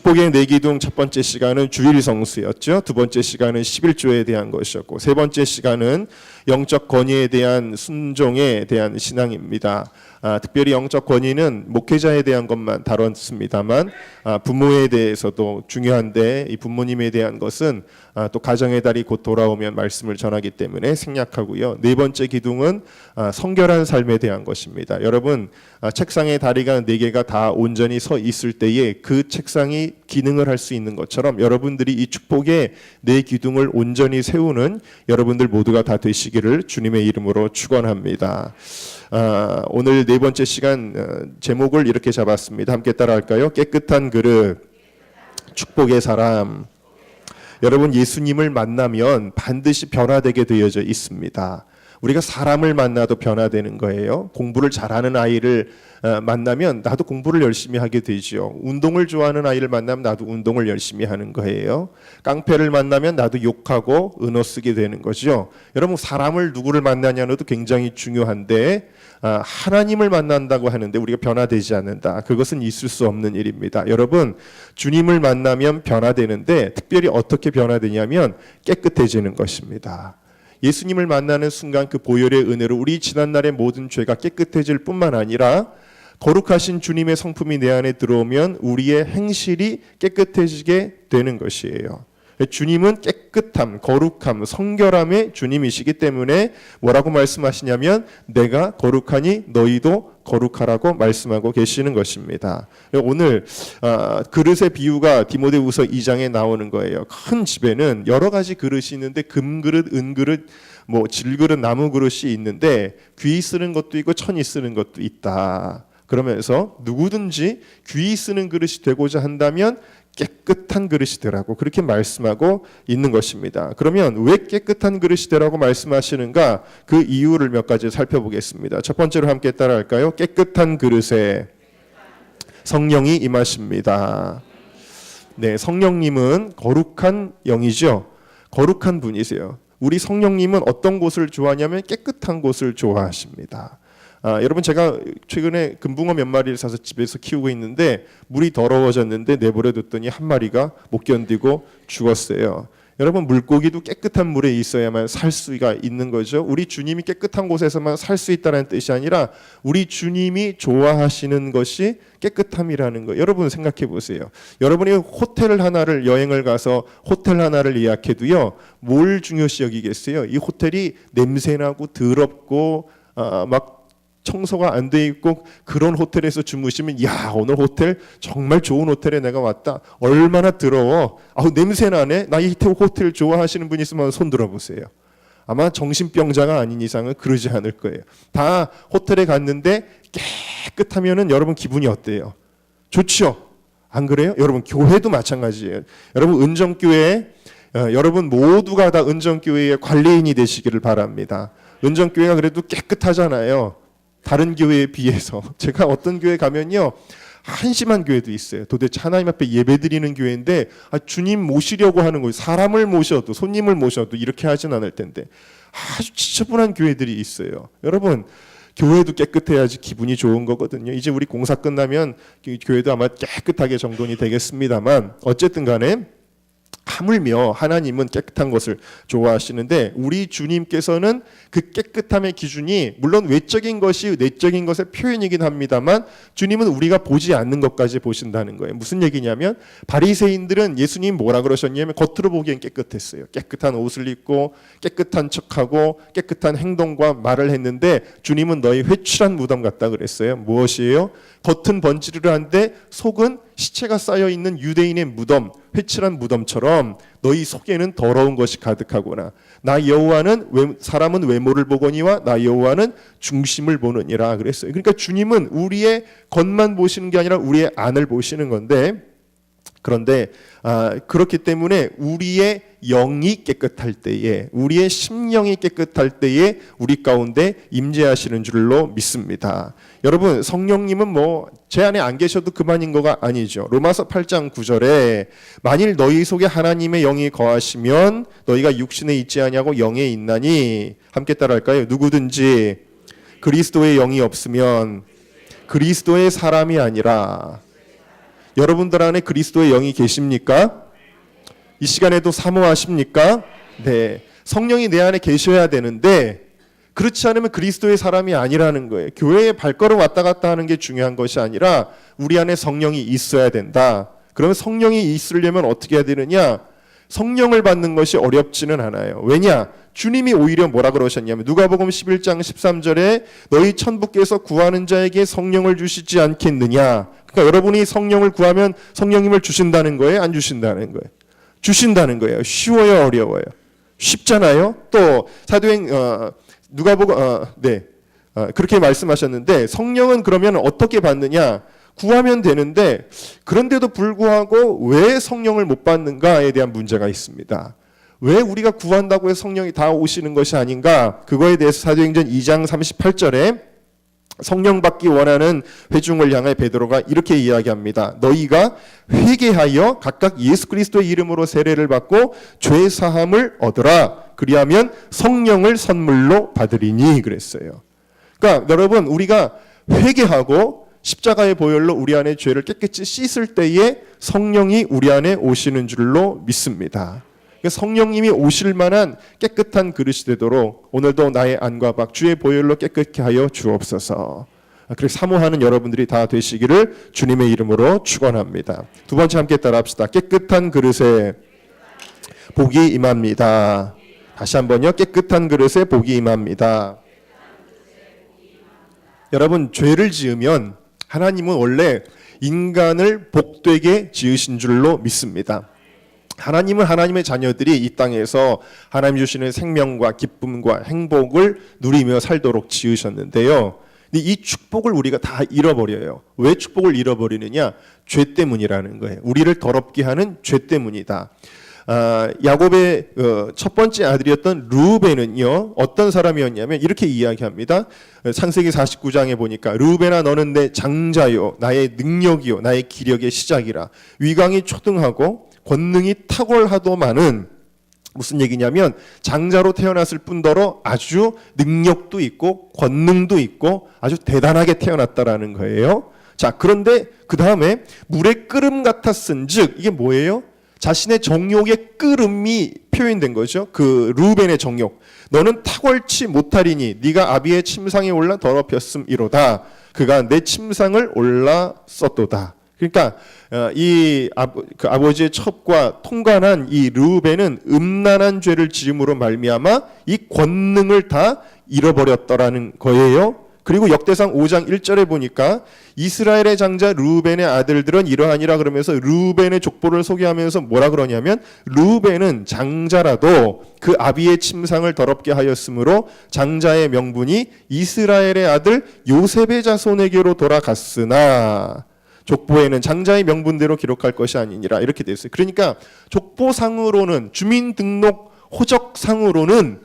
축복의 네 기둥 첫 번째 시간은 주일 성수였죠. 두 번째 시간은 11조에 대한 것이었고, 세 번째 시간은 영적 권위에 대한 순종에 대한 신앙입니다. 특별히 영적 권위는 목회자에 대한 것만 다뤘습니다만 부모에 대해서도 중요한데, 이 부모님에 대한 것은 또 가정의 달이 곧 돌아오면 말씀을 전하기 때문에 생략하고요. 네 번째 기둥은 성결한 삶에 대한 것입니다. 여러분, 책상의 다리가 네 개가 다 온전히 서 있을 때에 그 책상이 기능을 할 수 있는 것처럼 여러분들이 이 축복의 네 기둥을 온전히 세우는 여러분들 모두가 다 되시기를 주님의 이름으로 축원합니다. 오늘 네 번째 시간 제목을 이렇게 잡았습니다. 함께 따라할까요? 깨끗한 그릇, 축복의 사람. 여러분, 예수님을 만나면 반드시 변화되게 되어져 있습니다. 우리가 사람을 만나도 변화되는 거예요. 공부를 잘하는 아이를 만나면 나도 공부를 열심히 하게 되죠. 운동을 좋아하는 아이를 만나면 나도 운동을 열심히 하는 거예요. 깡패를 만나면 나도 욕하고 은어 쓰게 되는 거죠. 여러분, 사람을 누구를 만나냐도 굉장히 중요한데 하나님을 만난다고 하는데 우리가 변화되지 않는다. 그것은 있을 수 없는 일입니다. 여러분, 주님을 만나면 변화되는데 특별히 어떻게 변화되냐면 깨끗해지는 것입니다. 예수님을 만나는 순간 그 보혈의 은혜로 우리 지난날의 모든 죄가 깨끗해질 뿐만 아니라 거룩하신 주님의 성품이 내 안에 들어오면 우리의 행실이 깨끗해지게 되는 것이에요. 주님은 깨끗함, 거룩함, 성결함의 주님이시기 때문에 뭐라고 말씀하시냐면 내가 거룩하니 너희도 거룩하라고 말씀하고 계시는 것입니다. 오늘 그릇의 비유가 디모데후서 2장에 나오는 거예요. 큰 집에는 여러 가지 그릇이 있는데 금그릇, 은그릇, 질그릇, 나무그릇이 있는데 귀 쓰는 것도 있고 천이 쓰는 것도 있다. 그러면서 누구든지 귀 쓰는 그릇이 되고자 한다면 깨끗한 그릇이 되라고 그렇게 말씀하고 있는 것입니다. 그러면 왜 깨끗한 그릇이 되라고 말씀하시는가? 그 이유를 몇 가지 살펴보겠습니다. 첫 번째로 함께 따라할까요? 깨끗한 그릇에 성령이 임하십니다. 네, 성령님은 거룩한 영이죠. 거룩한 분이세요. 우리 성령님은 어떤 곳을 좋아하냐면 깨끗한 곳을 좋아하십니다. 여러분, 제가 최근에 금붕어 몇 마리를 사서 집에서 키우고 있는데 물이 더러워졌는데 내버려 뒀더니 한 마리가 못 견디고 죽었어요. 여러분, 물고기도 깨끗한 물에 있어야만 살 수가 있는 거죠. 우리 주님이 깨끗한 곳에서만 살 수 있다는 뜻이 아니라 우리 주님이 좋아하시는 것이 깨끗함이라는 거. 여러분 생각해 보세요. 여러분이 호텔 하나를 여행을 가서 호텔 하나를 예약해도요, 뭘 중요시 여기겠어요? 이 호텔이 냄새나고 더럽고 막 청소가 안 돼 있고 그런 호텔에서 주무시면 야, 오늘 호텔 정말 좋은 호텔에 내가 왔다. 얼마나 더러워. 냄새 나네. 나 이 호텔 좋아하시는 분이 있으면 손 들어보세요. 아마 정신병자가 아닌 이상은 그러지 않을 거예요. 다 호텔에 갔는데 깨끗하면은 여러분 기분이 어때요? 좋죠? 안 그래요? 여러분, 교회도 마찬가지예요. 여러분, 은정교회 여러분 모두가 다 은정교회의 관리인이 되시기를 바랍니다. 은정교회가 그래도 깨끗하잖아요. 다른 교회에 비해서. 제가 어떤 교회 가면요, 한심한 교회도 있어요. 도대체 하나님 앞에 예배드리는 교회인데 주님 모시려고 하는 거예요. 사람을 모셔도, 손님을 모셔도 이렇게 하진 않을 텐데 아주 지저분한 교회들이 있어요. 여러분, 교회도 깨끗해야지 기분이 좋은 거거든요. 이제 우리 공사 끝나면 교회도 아마 깨끗하게 정돈이 되겠습니다만 어쨌든 간에 하물며 하나님은 깨끗한 것을 좋아하시는데 우리 주님께서는 그 깨끗함의 기준이 물론 외적인 것이 내적인 것의 표현이긴 합니다만 주님은 우리가 보지 않는 것까지 보신다는 거예요. 무슨 얘기냐면 바리새인들은 예수님 뭐라 그러셨냐면 겉으로 보기엔 깨끗했어요. 깨끗한 옷을 입고 깨끗한 척하고 깨끗한 행동과 말을 했는데 주님은 너희 회출한 무덤 같다 그랬어요. 무엇이에요? 겉은 번지르르한데 속은 시체가 쌓여있는 유대인의 무덤, 회칠한 무덤처럼 너희 속에는 더러운 것이 가득하구나. 나 여호와는 사람은 외모를 보거니와 나 여호와는 중심을 보느니라 그랬어요. 그러니까 주님은 우리의 겉만 보시는 게 아니라 우리의 안을 보시는 건데, 그런데 그렇기 때문에 우리의 영이 깨끗할 때에, 우리의 심령이 깨끗할 때에 우리 가운데 임재하시는 줄로 믿습니다. 여러분, 성령님은 제 안에 안 계셔도 그만인 거가 아니죠. 로마서 8장 9절에 만일 너희 속에 하나님의 영이 거하시면 너희가 육신에 있지 아니하고 영에 있나니, 함께 따라할까요? 누구든지 그리스도의 영이 없으면 그리스도의 사람이 아니라. 여러분들 안에 그리스도의 영이 계십니까? 이 시간에도 사모하십니까? 네. 성령이 내 안에 계셔야 되는데 그렇지 않으면 그리스도의 사람이 아니라는 거예요. 교회에 발걸음 왔다 갔다 하는 게 중요한 것이 아니라 우리 안에 성령이 있어야 된다. 그러면 성령이 있으려면 어떻게 해야 되느냐? 성령을 받는 것이 어렵지는 않아요. 왜냐? 주님이 오히려 뭐라 그러셨냐면 누가복음 11장 13절에 너희 천부께서 구하는 자에게 성령을 주시지 않겠느냐. 그러니까 여러분이 성령을 구하면 성령님을 주신다는 거예요? 안 주신다는 거예요? 주신다는 거예요. 쉬워요? 어려워요? 쉽잖아요. 또 사도행 누가복음 그렇게 말씀하셨는데 성령은 그러면 어떻게 받느냐? 구하면 되는데 그런데도 불구하고 왜 성령을 못 받는가에 대한 문제가 있습니다. 왜 우리가 구한다고 해서 성령이 다 오시는 것이 아닌가? 그거에 대해서 사도행전 2장 38절에 성령 받기 원하는 회중을 향해 베드로가 이렇게 이야기합니다. 너희가 회개하여 각각 예수 그리스도의 이름으로 세례를 받고 죄 사함을 얻으라. 그리하면 성령을 선물로 받으리니 그랬어요. 그러니까 여러분 우리가 회개하고 십자가의 보혈로 우리 안에 죄를 깨끗이 씻을 때에 성령이 우리 안에 오시는 줄로 믿습니다. 성령님이 오실 만한 깨끗한 그릇이 되도록 오늘도 나의 안과 박 주의 보혈로 깨끗게 하여 주옵소서. 그렇게 사모하는 여러분들이 다 되시기를 주님의 이름으로 축원합니다. 두 번째 함께 따라합시다. 깨끗한 그릇에 복이 임합니다. 다시 한번요. 깨끗한 그릇에 복이 임합니다. 여러분 죄를 지으면 하나님은 원래 인간을 복되게 지으신 줄로 믿습니다. 하나님은 하나님의 자녀들이 이 땅에서 하나님 주시는 생명과 기쁨과 행복을 누리며 살도록 지으셨는데요. 근데 이 축복을 우리가 다 잃어버려요. 왜 축복을 잃어버리느냐? 죄 때문이라는 거예요. 우리를 더럽게 하는 죄 때문이다. 야곱의 첫 번째 아들이었던 르우벤은요 어떤 사람이었냐면 이렇게 이야기합니다. 창세기 49장에 보니까 르우벤아 너는 내 장자요 나의 능력이요 나의 기력의 시작이라. 위강이 초등하고 권능이 탁월하도마는 무슨 얘기냐면 장자로 태어났을 뿐더러 아주 능력도 있고 권능도 있고 아주 대단하게 태어났다라는 거예요. 자, 그런데 그 다음에 물의 끓음 같았은즉 이게 뭐예요? 자신의 정욕의 끓음이 표현된 거죠. 그 르우벤의 정욕. 너는 탁월치 못하리니 네가 아비의 침상에 올라 더럽혔음이로다. 그가 내 침상을 올랐었도다. 그러니까 그 아버지의 첩과 통관한 이 르우벤은 음란한 죄를 지음으로 말미암아 이 권능을 다 잃어버렸더라는 거예요. 그리고 역대상 5장 1절에 보니까 이스라엘의 장자 르우벤의 아들들은 이러하니라 그러면서 르우벤의 족보를 소개하면서 뭐라 그러냐면 르우벤은 장자라도 그 아비의 침상을 더럽게 하였으므로 장자의 명분이 이스라엘의 아들 요셉의 자손에게로 돌아갔으나 족보에는 장자의 명분대로 기록할 것이 아니니라 이렇게 되어 있어요. 그러니까 족보상으로는 주민등록 호적상으로는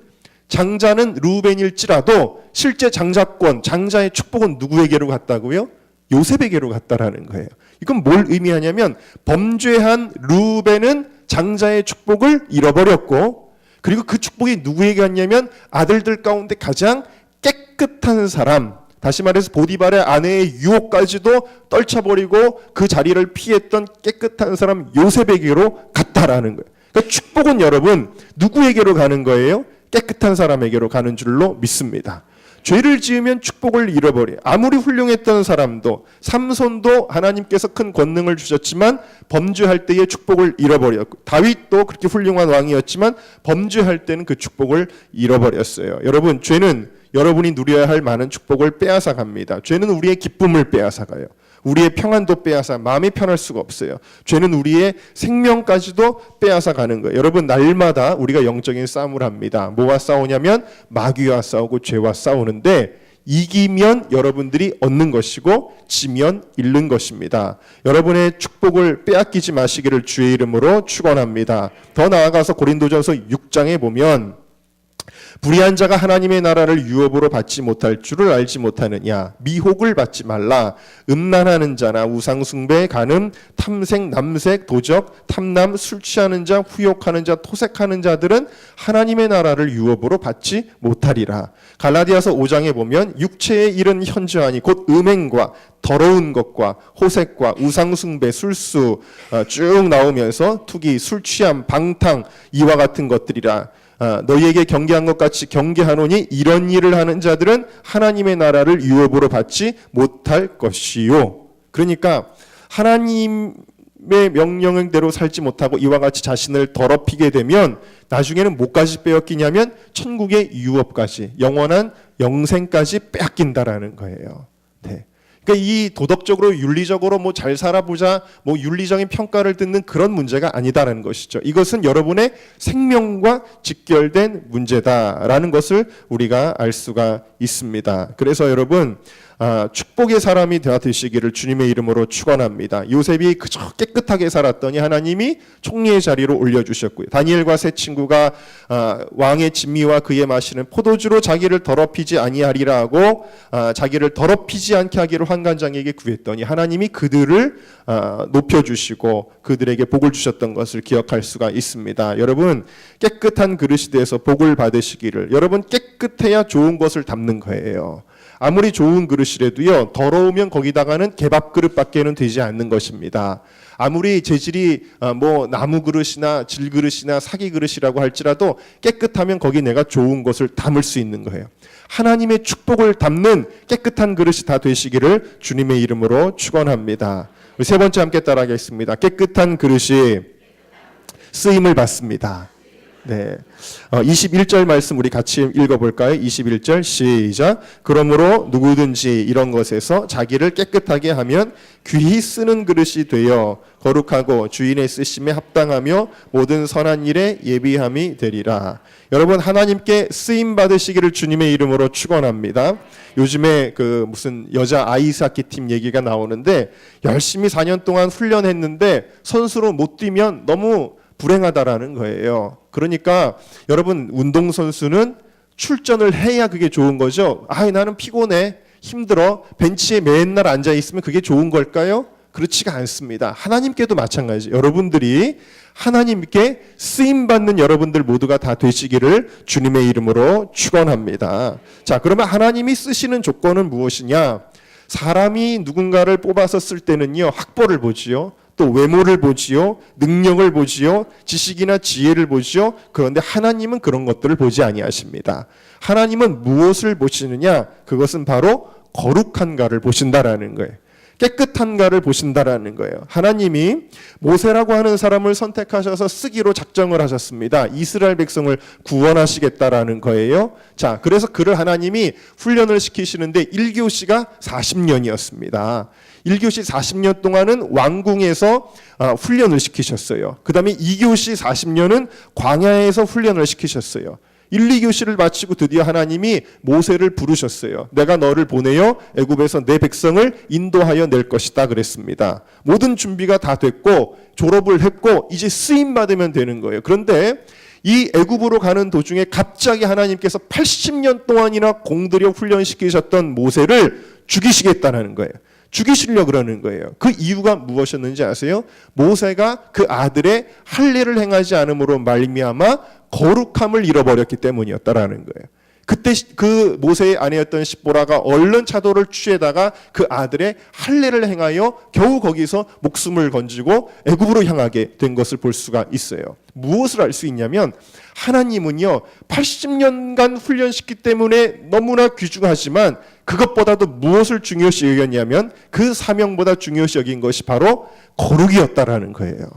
장자는 르우벤일지라도 실제 장자권, 장자의 축복은 누구에게로 갔다고요? 요셉에게로 갔다라는 거예요. 이건 뭘 의미하냐면 범죄한 르우벤은 장자의 축복을 잃어버렸고 그리고 그 축복이 누구에게 갔냐면 아들들 가운데 가장 깨끗한 사람, 다시 말해서 보디발의 아내의 유혹까지도 떨쳐버리고 그 자리를 피했던 깨끗한 사람 요셉에게로 갔다라는 거예요. 그러니까 축복은 여러분 누구에게로 가는 거예요? 깨끗한 사람에게로 가는 줄로 믿습니다. 죄를 지으면 축복을 잃어버려. 아무리 훌륭했던 사람도 삼손도 하나님께서 큰 권능을 주셨지만 범죄할 때의 축복을 잃어버렸고 다윗도 그렇게 훌륭한 왕이었지만 범죄할 때는 그 축복을 잃어버렸어요. 여러분 죄는 여러분이 누려야 할 많은 축복을 빼앗아 갑니다. 죄는 우리의 기쁨을 빼앗아 가요. 우리의 평안도 빼앗아 마음이 편할 수가 없어요. 죄는 우리의 생명까지도 빼앗아 가는 거예요. 여러분 날마다 우리가 영적인 싸움을 합니다. 뭐와 싸우냐면 마귀와 싸우고 죄와 싸우는데 이기면 여러분들이 얻는 것이고 지면 잃는 것입니다. 여러분의 축복을 빼앗기지 마시기를 주의 이름으로 축원합니다. 더 나아가서 고린도전서 6장에 보면 불의한 자가 하나님의 나라를 유업으로 받지 못할 줄을 알지 못하느냐. 미혹을 받지 말라. 음란하는 자나 우상숭배, 간음, 탐색, 남색, 도적, 탐남, 술 취하는 자, 후욕하는 자, 토색하는 자들은 하나님의 나라를 유업으로 받지 못하리라. 갈라디아서 5장에 보면 육체의 일은 현저하니 곧 음행과 더러운 것과 호색과 우상숭배, 술수 쭉 나오면서 투기, 술 취함, 방탕 이와 같은 것들이라 너희에게 경계한 것 같이 경계하노니 이런 일을 하는 자들은 하나님의 나라를 유업으로 받지 못할 것이요. 그러니까 하나님의 명령대로 살지 못하고 이와 같이 자신을 더럽히게 되면 나중에는 뭐까지 빼앗기냐면 천국의 유업까지, 영원한 영생까지 빼앗긴다라는 거예요. 네. 그러니까 이 도덕적으로 윤리적으로 뭐 잘 살아보자, 뭐 윤리적인 평가를 듣는 그런 문제가 아니다라는 것이죠. 이것은 여러분의 생명과 직결된 문제다라는 것을 우리가 알 수가 있습니다. 그래서 여러분 축복의 사람이 되시기를 주님의 이름으로 축원합니다. 요셉이 그저 깨끗하게 살았더니 하나님이 총리의 자리로 올려주셨고요. 다니엘과 세 친구가 왕의 진미와 그의 마시는 포도주로 자기를 더럽히지 아니하리라 하고 자기를 더럽히지 않게 하기를 환관장에게 구했더니 하나님이 그들을 높여주시고 그들에게 복을 주셨던 것을 기억할 수가 있습니다. 여러분 깨끗한 그릇이 돼서 복을 받으시기를. 여러분 깨끗해야 좋은 것을 담는 거예요. 아무리 좋은 그릇이라도요, 더러우면 거기다가는 개밥 그릇밖에는 되지 않는 것입니다. 아무리 재질이 뭐 나무 그릇이나 질 그릇이나 사기 그릇이라고 할지라도 깨끗하면 거기 내가 좋은 것을 담을 수 있는 거예요. 하나님의 축복을 담는 깨끗한 그릇이 다 되시기를 주님의 이름으로 축원합니다. 우리 세 번째 함께 따라하겠습니다. 깨끗한 그릇이 쓰임을 받습니다. 네, 21절 말씀 우리 같이 읽어볼까요? 21절 시작. 그러므로 누구든지 이런 것에서 자기를 깨끗하게 하면 귀히 쓰는 그릇이 되어 거룩하고 주인의 쓰심에 합당하며 모든 선한 일에 예비함이 되리라. 여러분 하나님께 쓰임 받으시기를 주님의 이름으로 축원합니다. 요즘에 그 무슨 여자 아이스하키 팀 얘기가 나오는데 열심히 4년 동안 훈련했는데 선수로 못 뛰면 너무 불행하다라는 거예요. 그러니까 여러분 운동선수는 출전을 해야 그게 좋은 거죠. 나는 피곤해, 힘들어, 벤치에 맨날 앉아 있으면 그게 좋은 걸까요? 그렇지가 않습니다. 하나님께도 마찬가지. 여러분들이 하나님께 쓰임받는 여러분들 모두가 다 되시기를 주님의 이름으로 축원합니다. 자, 그러면 하나님이 쓰시는 조건은 무엇이냐? 사람이 누군가를 뽑아서 쓸 때는요, 학벌을 보지요. 또 외모를 보지요, 능력을 보지요, 지식이나 지혜를 보지요. 그런데 하나님은 그런 것들을 보지 아니하십니다. 하나님은 무엇을 보시느냐? 그것은 바로 거룩한가를 보신다라는 거예요. 깨끗한가를 보신다라는 거예요. 하나님이 모세라고 하는 사람을 선택하셔서 쓰기로 작정을 하셨습니다. 이스라엘 백성을 구원하시겠다라는 거예요. 자, 그래서 그를 하나님이 훈련을 시키시는데 1교시가 40년이었습니다. 1교시 40년 동안은 왕궁에서 훈련을 시키셨어요. 그 다음에 2교시 40년은 광야에서 훈련을 시키셨어요. 1, 2교시를 마치고 드디어 하나님이 모세를 부르셨어요. 내가 너를 보내어 애굽에서 내 백성을 인도하여 낼 것이다 그랬습니다. 모든 준비가 다 됐고 졸업을 했고 이제 쓰임 받으면 되는 거예요. 그런데 이 애굽으로 가는 도중에 갑자기 하나님께서 80년 동안이나 공들여 훈련시키셨던 모세를 죽이시겠다는 거예요. 죽이시려고 그러는 거예요. 그 이유가 무엇이었는지 아세요? 모세가 그 아들의 할례를 행하지 않음으로 말미암아 거룩함을 잃어버렸기 때문이었다라는 거예요. 그때 그 모세의 아내였던 십보라가 얼른 차도를 취해다가 그 아들의 할례를 행하여 겨우 거기서 목숨을 건지고 애굽으로 향하게 된 것을 볼 수가 있어요. 무엇을 알 수 있냐면 하나님은요 80년간 훈련시키기 때문에 너무나 귀중하지만 그것보다도 무엇을 중요시 여겼냐면 그 사명보다 중요시 여긴 것이 바로 거룩이었다라는 거예요.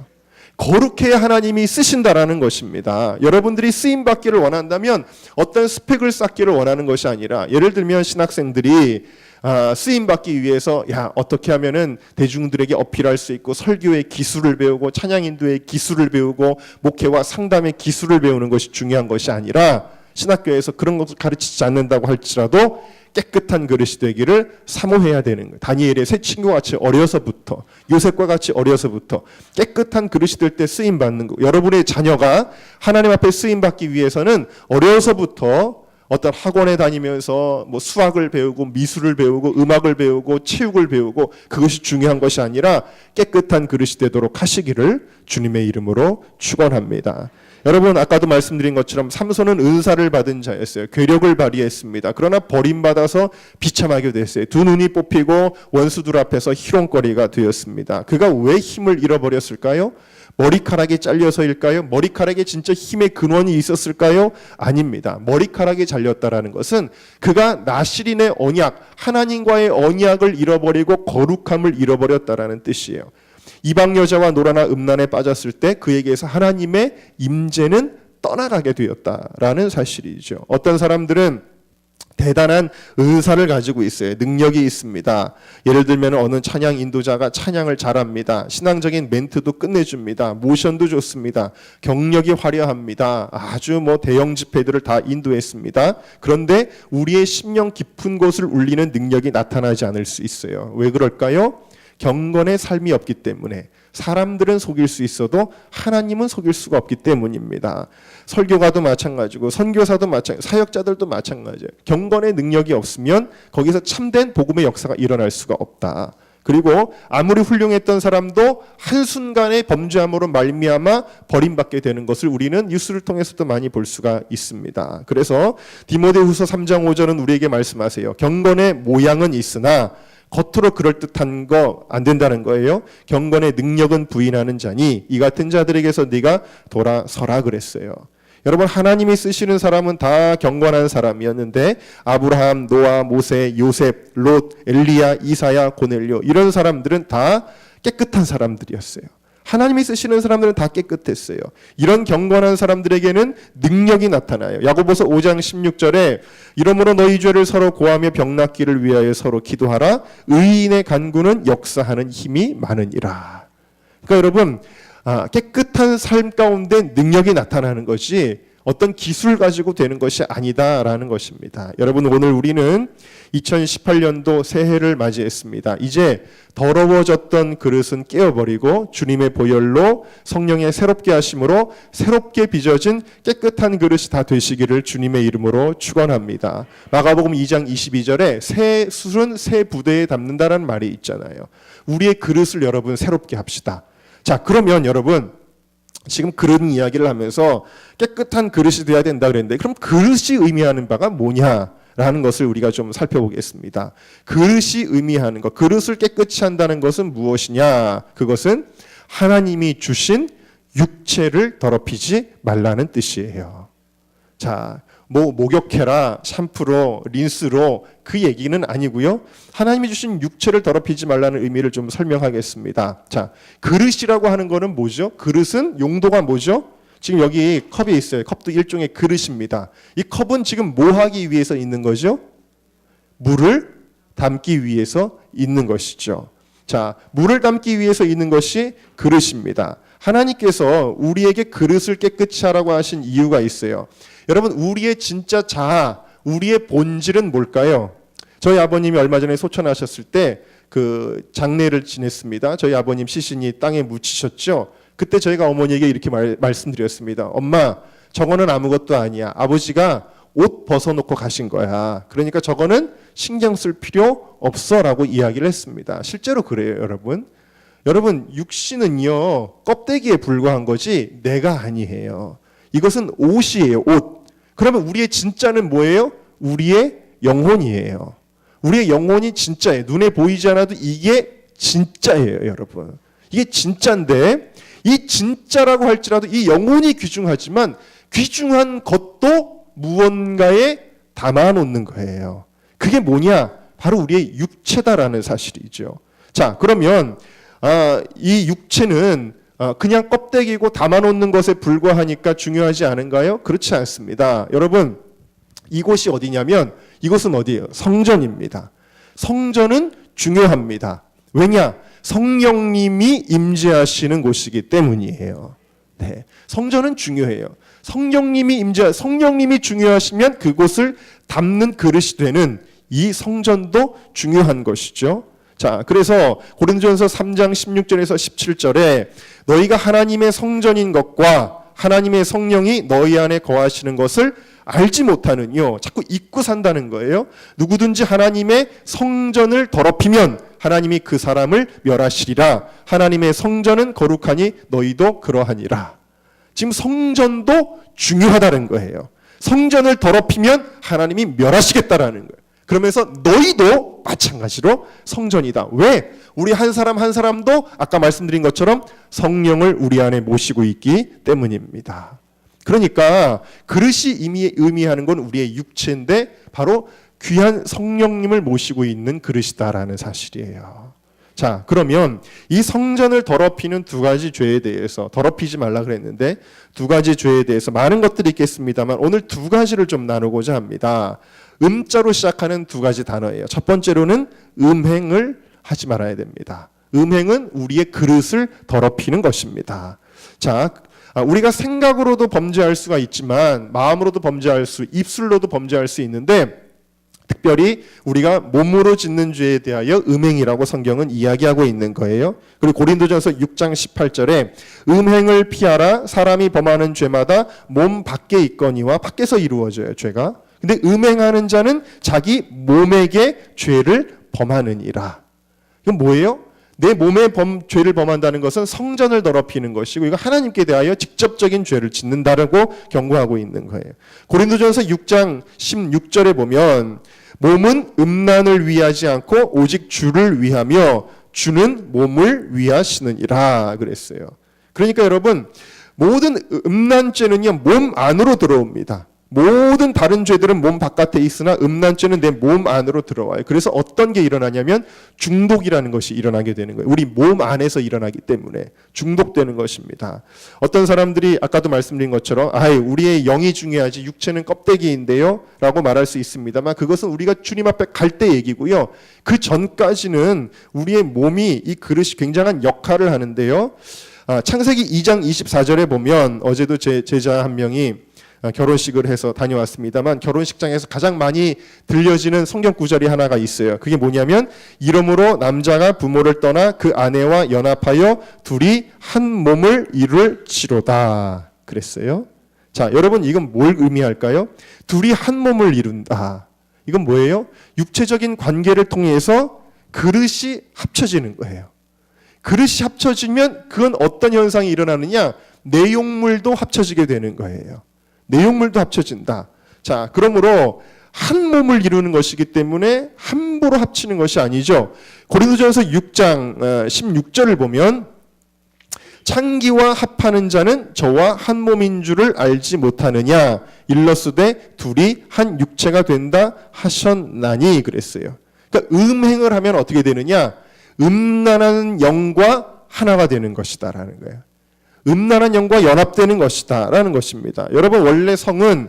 거룩해야 하나님이 쓰신다라는 것입니다. 여러분들이 쓰임받기를 원한다면 어떤 스펙을 쌓기를 원하는 것이 아니라 예를 들면 신학생들이 쓰임받기 위해서 어떻게 하면은 대중들에게 어필할 수 있고 설교의 기술을 배우고 찬양인도의 기술을 배우고 목회와 상담의 기술을 배우는 것이 중요한 것이 아니라 신학교에서 그런 것을 가르치지 않는다고 할지라도 깨끗한 그릇이 되기를 사모해야 되는 거예요. 다니엘의 세 친구와 같이 어려서부터 요셉과 같이 어려서부터 깨끗한 그릇이 될 때 쓰임받는 거. 여러분의 자녀가 하나님 앞에 쓰임받기 위해서는 어려서부터 어떤 학원에 다니면서 뭐 수학을 배우고 미술을 배우고 음악을 배우고 체육을 배우고 그것이 중요한 것이 아니라 깨끗한 그릇이 되도록 하시기를 주님의 이름으로 축원합니다. 여러분 아까도 말씀드린 것처럼 삼손은 은사를 받은 자였어요. 괴력을 발휘했습니다. 그러나 버림받아서 비참하게 됐어요. 두 눈이 뽑히고 원수들 앞에서 희롱거리가 되었습니다. 그가 왜 힘을 잃어버렸을까요? 머리카락이 잘려서일까요? 머리카락에 진짜 힘의 근원이 있었을까요? 아닙니다. 머리카락이 잘렸다라는 것은 그가 나실인의 언약, 하나님과의 언약을 잃어버리고 거룩함을 잃어버렸다라는 뜻이에요. 이방 여자와 노라나 음란에 빠졌을 때 그에게서 하나님의 임재는 떠나가게 되었다라는 사실이죠. 어떤 사람들은 대단한 은사를 가지고 있어요. 능력이 있습니다. 예를 들면 어느 찬양 인도자가 찬양을 잘합니다. 신앙적인 멘트도 끝내줍니다. 모션도 좋습니다. 경력이 화려합니다. 아주 대형 집회들을 다 인도했습니다. 그런데 우리의 심령 깊은 곳을 울리는 능력이 나타나지 않을 수 있어요. 왜 그럴까요? 경건의 삶이 없기 때문에. 사람들은 속일 수 있어도 하나님은 속일 수가 없기 때문입니다. 설교가도 마찬가지고 선교사도 마찬가지고 사역자들도 마찬가지예요. 경건의 능력이 없으면 거기서 참된 복음의 역사가 일어날 수가 없다. 그리고 아무리 훌륭했던 사람도 한순간에 범죄함으로 말미암아 버림받게 되는 것을 우리는 뉴스를 통해서도 많이 볼 수가 있습니다. 그래서 디모데후서 3장 5절은 우리에게 말씀하세요. 경건의 모양은 있으나 겉으로 그럴듯한 거 안 된다는 거예요. 경건의 능력은 부인하는 자니 이 같은 자들에게서 네가 돌아서라 그랬어요. 여러분 하나님이 쓰시는 사람은 다 경건한 사람이었는데 아브라함, 노아, 모세, 요셉, 롯, 엘리야, 이사야, 고넬료 이런 사람들은 다 깨끗한 사람들이었어요. 하나님이 쓰시는 사람들은 다 깨끗했어요. 이런 경건한 사람들에게는 능력이 나타나요. 야고보서 5장 16절에 이러므로 너희 죄를 서로 고하며 병낫기를 위하여 서로 기도하라. 의인의 간구는 역사하는 힘이 많으니라. 그러니까 여러분 깨끗한 삶 가운데 능력이 나타나는 것이 어떤 기술 가지고 되는 것이 아니다라는 것입니다. 여러분 오늘 우리는 2018년도 새해를 맞이했습니다. 이제 더러워졌던 그릇은 깨어버리고 주님의 보혈로 성령의 새롭게 하심으로 새롭게 빚어진 깨끗한 그릇이 다 되시기를 주님의 이름으로 축원합니다. 마가복음 2장 22절에 새 술은 새 부대에 담는다라는 말이 있잖아요. 우리의 그릇을 여러분 새롭게 합시다. 자, 그러면 여러분 지금 그릇 이야기를 하면서 깨끗한 그릇이 돼야 된다 그랬는데 그럼 그릇이 의미하는 바가 뭐냐라는 것을 우리가 좀 살펴보겠습니다. 그릇이 의미하는 것, 그릇을 깨끗이 한다는 것은 무엇이냐? 그것은 하나님이 주신 육체를 더럽히지 말라는 뜻이에요. 자, 목욕해라, 샴푸로, 린스로 그 얘기는 아니고요. 하나님이 주신 육체를 더럽히지 말라는 의미를 좀 설명하겠습니다. 자, 그릇이라고 하는 거는 뭐죠? 그릇은 용도가 뭐죠? 지금 여기 컵이 있어요. 컵도 일종의 그릇입니다. 이 컵은 지금 뭐 하기 위해서 있는 거죠? 물을 담기 위해서 있는 것이죠. 자, 물을 담기 위해서 있는 것이 그릇입니다. 하나님께서 우리에게 그릇을 깨끗이 하라고 하신 이유가 있어요. 여러분 우리의 진짜 자아, 우리의 본질은 뭘까요? 저희 아버님이 얼마 전에 소천하셨을 때 그 장례를 지냈습니다. 저희 아버님 시신이 땅에 묻히셨죠. 그때 저희가 어머니에게 이렇게 말씀드렸습니다. 엄마, 저거는 아무것도 아니야. 아버지가 옷 벗어놓고 가신 거야. 그러니까 저거는 신경 쓸 필요 없어라고 이야기를 했습니다. 실제로 그래요, 여러분. 여러분 육신은요 껍데기에 불과한 거지 내가 아니에요. 이것은 옷이에요, 옷. 그러면 우리의 진짜는 뭐예요? 우리의 영혼이에요. 우리의 영혼이 진짜예요. 눈에 보이지 않아도 이게 진짜예요, 여러분. 이게 진짜인데 이 진짜라고 할지라도 이 영혼이 귀중하지만 귀중한 것도 무언가에 담아놓는 거예요. 그게 뭐냐? 바로 우리의 육체다라는 사실이죠. 자, 그러면 이 육체는 그냥 껍데기고 담아놓는 것에 불과하니까 중요하지 않은가요? 그렇지 않습니다. 여러분 이곳이 어디냐면 이곳은 어디예요? 성전입니다. 성전은 중요합니다. 왜냐? 성령님이 임재하시는 곳이기 때문이에요. 네, 성전은 중요해요. 성령님이 중요하시면 그곳을 담는 그릇이 되는 이 성전도 중요한 것이죠. 자, 그래서 고린도전서 3장 16절에서 17절에 너희가 하나님의 성전인 것과 하나님의 성령이 너희 안에 거하시는 것을 알지 못하는요. 자꾸 잊고 산다는 거예요. 누구든지 하나님의 성전을 더럽히면 하나님이 그 사람을 멸하시리라. 하나님의 성전은 거룩하니 너희도 그러하니라. 지금 성전도 중요하다는 거예요. 성전을 더럽히면 하나님이 멸하시겠다라는 거예요. 그러면서 너희도 마찬가지로 성전이다. 왜? 우리 한 사람 한 사람도 아까 말씀드린 것처럼 성령을 우리 안에 모시고 있기 때문입니다. 그러니까 그릇이 이미 의미하는 건 우리의 육체인데 바로 귀한 성령님을 모시고 있는 그릇이다라는 사실이에요. 자, 그러면 이 성전을 더럽히는 두 가지 죄에 대해서, 더럽히지 말라 그랬는데 두 가지 죄에 대해서 많은 것들이 있겠습니다만 오늘 두 가지를 좀 나누고자 합니다. 음자로 시작하는 두 가지 단어예요. 첫 번째로는 음행을 하지 말아야 됩니다. 음행은 우리의 그릇을 더럽히는 것입니다. 자, 우리가 생각으로도 범죄할 수가 있지만 마음으로도 범죄할 수, 입술로도 범죄할 수 있는데 특별히 우리가 몸으로 짓는 죄에 대하여 음행이라고 성경은 이야기하고 있는 거예요. 그리고 고린도전서 6장 18절에 음행을 피하라. 사람이 범하는 죄마다 몸 밖에 있거니와 밖에서 이루어져요, 죄가. 근데 음행하는 자는 자기 몸에게 죄를 범하느니라. 이건 뭐예요? 내 몸에 죄를 범한다는 것은 성전을 더럽히는 것이고 이거 하나님께 대하여 직접적인 죄를 짓는다라고 경고하고 있는 거예요. 고린도전서 6장 16절에 보면 몸은 음란을 위하지 않고 오직 주를 위하며 주는 몸을 위하시느니라 그랬어요. 그러니까 여러분 모든 음란죄는요 몸 안으로 들어옵니다. 모든 다른 죄들은 몸 바깥에 있으나 음란죄는 내 몸 안으로 들어와요. 그래서 어떤 게 일어나냐면 중독이라는 것이 일어나게 되는 거예요. 우리 몸 안에서 일어나기 때문에 중독되는 것입니다. 어떤 사람들이 아까도 말씀드린 것처럼 우리의 영이 중요하지 육체는 껍데기인데요 라고 말할 수 있습니다만 그것은 우리가 주님 앞에 갈 때 얘기고요. 그 전까지는 우리의 몸이 이 그릇이 굉장한 역할을 하는데요. 창세기 2장 24절에 보면 어제도 제 제자 한 명이 결혼식을 해서 다녀왔습니다만 결혼식장에서 가장 많이 들려지는 성경 구절이 하나가 있어요. 그게 뭐냐면 이러므로 남자가 부모를 떠나 그 아내와 연합하여 둘이 한 몸을 이룰지로다 그랬어요. 자, 여러분 이건 뭘 의미할까요? 둘이 한 몸을 이룬다. 이건 뭐예요? 육체적인 관계를 통해서 그릇이 합쳐지는 거예요. 그릇이 합쳐지면 그건 어떤 현상이 일어나느냐? 내용물도 합쳐지게 되는 거예요. 내용물도 합쳐진다. 자, 그러므로 한 몸을 이루는 것이기 때문에 함부로 합치는 것이 아니죠. 고린도전서 6장 16절을 보면 창기와 합하는 자는 저와 한 몸인 줄을 알지 못하느냐 일러스되 둘이 한 육체가 된다 하셨나니 그랬어요. 그러니까 음행을 하면 어떻게 되느냐? 음란한 영과 하나가 되는 것이다라는 거예요. 음란한 영과 연합되는 것이다 라는 것입니다. 여러분 원래 성은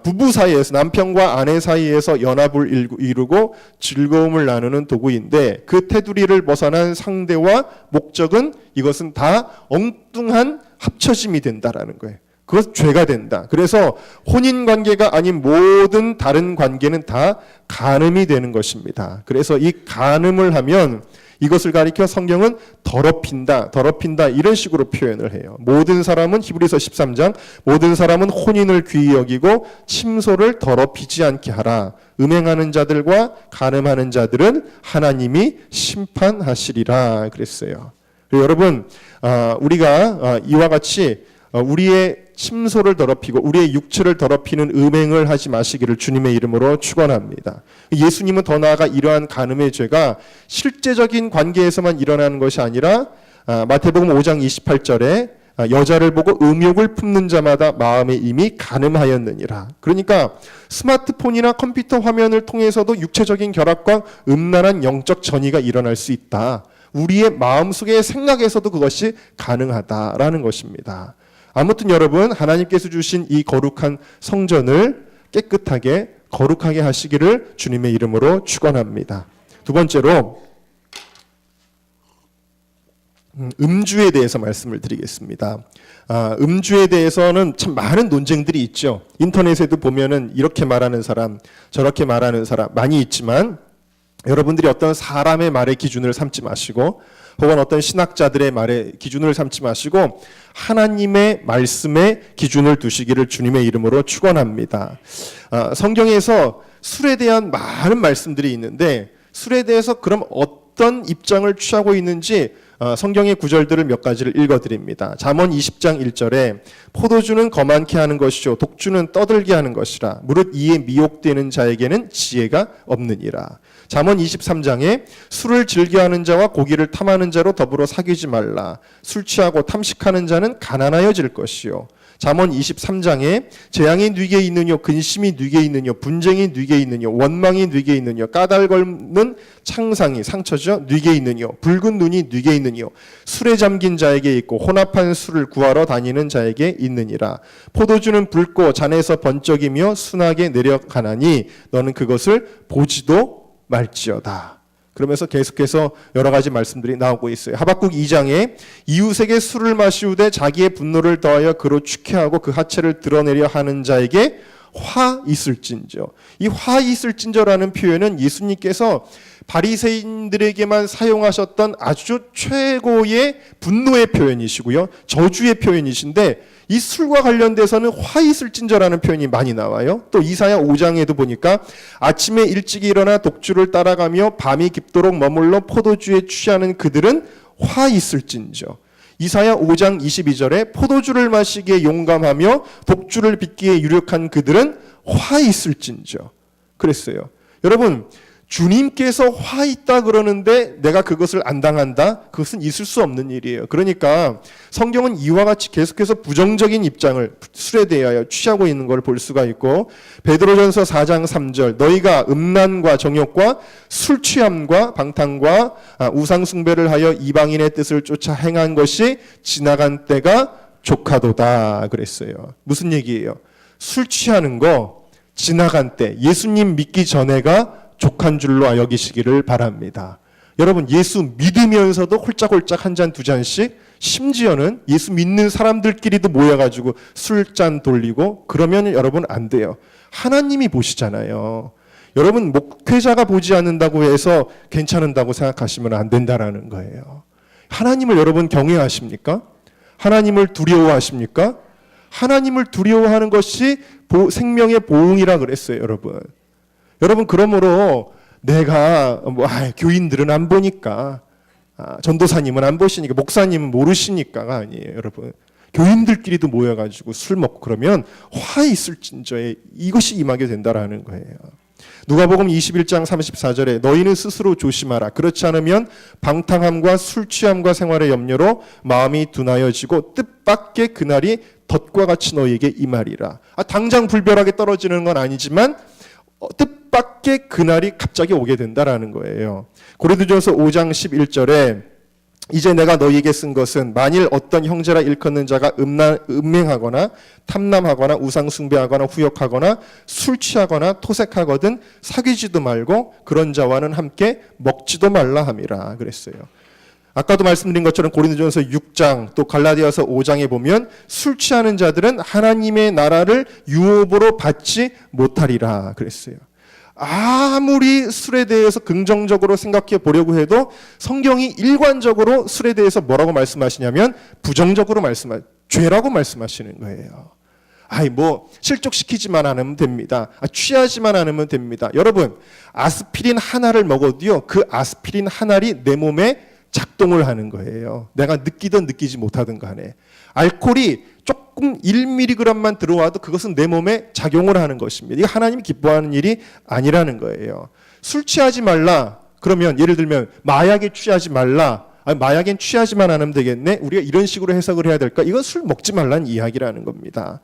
부부 사이에서 남편과 아내 사이에서 연합을 이루고 즐거움을 나누는 도구인데 그 테두리를 벗어난 상대와 목적은 이것은 다 엉뚱한 합쳐짐이 된다라는 거예요. 그것은 죄가 된다. 그래서 혼인관계가 아닌 모든 다른 관계는 다 간음이 되는 것입니다. 그래서 이 간음을 하면 이것을 가리켜 성경은 더럽힌다 이런 식으로 표현을 해요. 모든 사람은 히브리서 13장 모든 사람은 혼인을 귀히 여기고 침소를 더럽히지 않게 하라. 음행하는 자들과 간음하는 자들은 하나님이 심판하시리라 그랬어요. 여러분 우리가 이와 같이 우리의 침소를 더럽히고 우리의 육체를 더럽히는 음행을 하지 마시기를 주님의 이름으로 축원합니다. 예수님은 더 나아가 이러한 간음의 죄가 실제적인 관계에서만 일어나는 것이 아니라 마태복음 5장 28절에 여자를 보고 음욕을 품는 자마다 마음에 이미 간음하였느니라. 그러니까 스마트폰이나 컴퓨터 화면을 통해서도 육체적인 결합과 음란한 영적 전이가 일어날 수 있다. 우리의 마음속의 생각에서도 그것이 가능하다라는 것입니다. 아무튼 여러분 하나님께서 주신 이 거룩한 성전을 깨끗하게 거룩하게 하시기를 주님의 이름으로 축원합니다. 두 번째로 음주에 대해서 말씀을 드리겠습니다. 음주에 대해서는 참 많은 논쟁들이 있죠. 인터넷에도 보면은 이렇게 말하는 사람 저렇게 말하는 사람 많이 있지만 여러분들이 어떤 사람의 말의 기준을 삼지 마시고 혹은 어떤 신학자들의 말의 기준을 삼지 마시고 하나님의 말씀의 기준을 두시기를 주님의 이름으로 축원합니다. 성경에서 술에 대한 많은 말씀들이 있는데 술에 대해서 그럼 어떤 입장을 취하고 있는지 성경의 구절들을 몇 가지를 읽어드립니다. 잠언 20장 1절에 포도주는 거만케 하는 것이요 독주는 떠들게 하는 것이라 무릇 이에 미혹되는 자에게는 지혜가 없느니라. 잠언 23장에 술을 즐겨하는 자와 고기를 탐하는 자로 더불어 사귀지 말라. 술 취하고 탐식하는 자는 가난하여질 것이요. 잠언 23장에 재앙이 네게 있느뇨 근심이 네게 있느뇨 분쟁이 네게 있느뇨 원망이 네게 있느뇨 까닭없는 창상이 상처죠 네게 있느뇨 붉은 눈이 네게 있느뇨 술에 잠긴 자에게 있고 혼합한 술을 구하러 다니는 자에게 있느니라. 포도주는 붉고 잔에서 번쩍이며 순하게 내려가나니 너는 그것을 보지도 말지어다. 그러면서 계속해서 여러 가지 말씀들이 나오고 있어요. 하박국 2장에 이웃에게 술을 마시우되 자기의 분노를 더하여 그로 축해하고 그 하체를 드러내려 하는 자에게 화 있을진저. 이 화 있을진저라는 표현은 예수님께서 바리새인들에게만 사용하셨던 아주 최고의 분노의 표현이시고요. 저주의 표현이신데 이 술과 관련돼서는 화 있을진저라는 표현이 많이 나와요. 또 이사야 5장에도 보니까 아침에 일찍 일어나 독주를 따라가며 밤이 깊도록 머물러 포도주에 취하는 그들은 화 있을진저. 이사야 5장 22절에 포도주를 마시기에 용감하며 독주를 빚기에 유력한 그들은 화 있을진저. 그랬어요. 여러분, 주님께서 화 있다 그러는데 내가 그것을 안 당한다? 그것은 있을 수 없는 일이에요. 그러니까 성경은 이와 같이 계속해서 부정적인 입장을 술에 대하여 취하고 있는 걸 볼 수가 있고, 베드로전서 4장 3절 너희가 음란과 정욕과 술 취함과 방탕과 우상 숭배를 하여 이방인의 뜻을 쫓아 행한 것이 지나간 때가 족하도다 그랬어요. 무슨 얘기예요? 술 취하는 거 지나간 때, 예수님 믿기 전에가 족한 줄로 여기시기를 바랍니다. 여러분, 예수 믿으면서도 홀짝홀짝 한 잔 두 잔씩, 심지어는 예수 믿는 사람들끼리도 모여가지고 술잔 돌리고 그러면 여러분 안 돼요. 하나님이 보시잖아요. 여러분, 목회자가 보지 않는다고 해서 괜찮은다고 생각하시면 안 된다라는 거예요. 하나님을 여러분 경외하십니까? 하나님을 두려워하십니까? 하나님을 두려워하는 것이 생명의 보응이라 그랬어요, 여러분. 여러분, 그러므로 내가 교인들은 안 보니까, 전도사님은 안 보시니까, 목사님은 모르시니까가 아니에요, 여러분. 교인들끼리도 모여가지고 술 먹고 그러면 화 있을진저에 이것이 임하게 된다라는 거예요. 누가복음 21장 34절에 너희는 스스로 조심하라. 그렇지 않으면 방탕함과 술 취함과 생활의 염려로 마음이 둔하여지고 뜻밖의 그날이 덫과 같이 너희에게 임하리라. 당장 불벼락에 떨어지는 건 아니지만 뜻밖의 그날이 갑자기 오게 된다라는 거예요. 고린도전서 5장 11절에 이제 내가 너희에게 쓴 것은 만일 어떤 형제라 일컫는 자가 음행하거나 탐남하거나 우상숭배하거나 후욕하거나 술 취하거나 토색하거든 사귀지도 말고 그런 자와는 함께 먹지도 말라 함이라 그랬어요. 아까도 말씀드린 것처럼 고린도전서 6장 또 갈라디아서 5장에 보면 술 취하는 자들은 하나님의 나라를 유업으로 받지 못하리라 그랬어요. 아무리 술에 대해서 긍정적으로 생각해 보려고 해도 성경이 일관적으로 술에 대해서 뭐라고 말씀하시냐면 부정적으로 죄라고 말씀하시는 거예요. 실족시키지만 않으면 됩니다. 취하지만 않으면 됩니다. 여러분, 아스피린 하나를 먹어도요, 그 아스피린 하나이 내 몸에 작동을 하는 거예요. 내가 느끼든 느끼지 못하든 간에. 알코올이 조금 1mg만 들어와도 그것은 내 몸에 작용을 하는 것입니다. 이게 하나님이 기뻐하는 일이 아니라는 거예요. 술 취하지 말라. 그러면 예를 들면 마약에 취하지 말라. 마약엔 취하지만 않으면 되겠네. 우리가 이런 식으로 해석을 해야 될까? 이건 술 먹지 말라는 이야기라는 겁니다.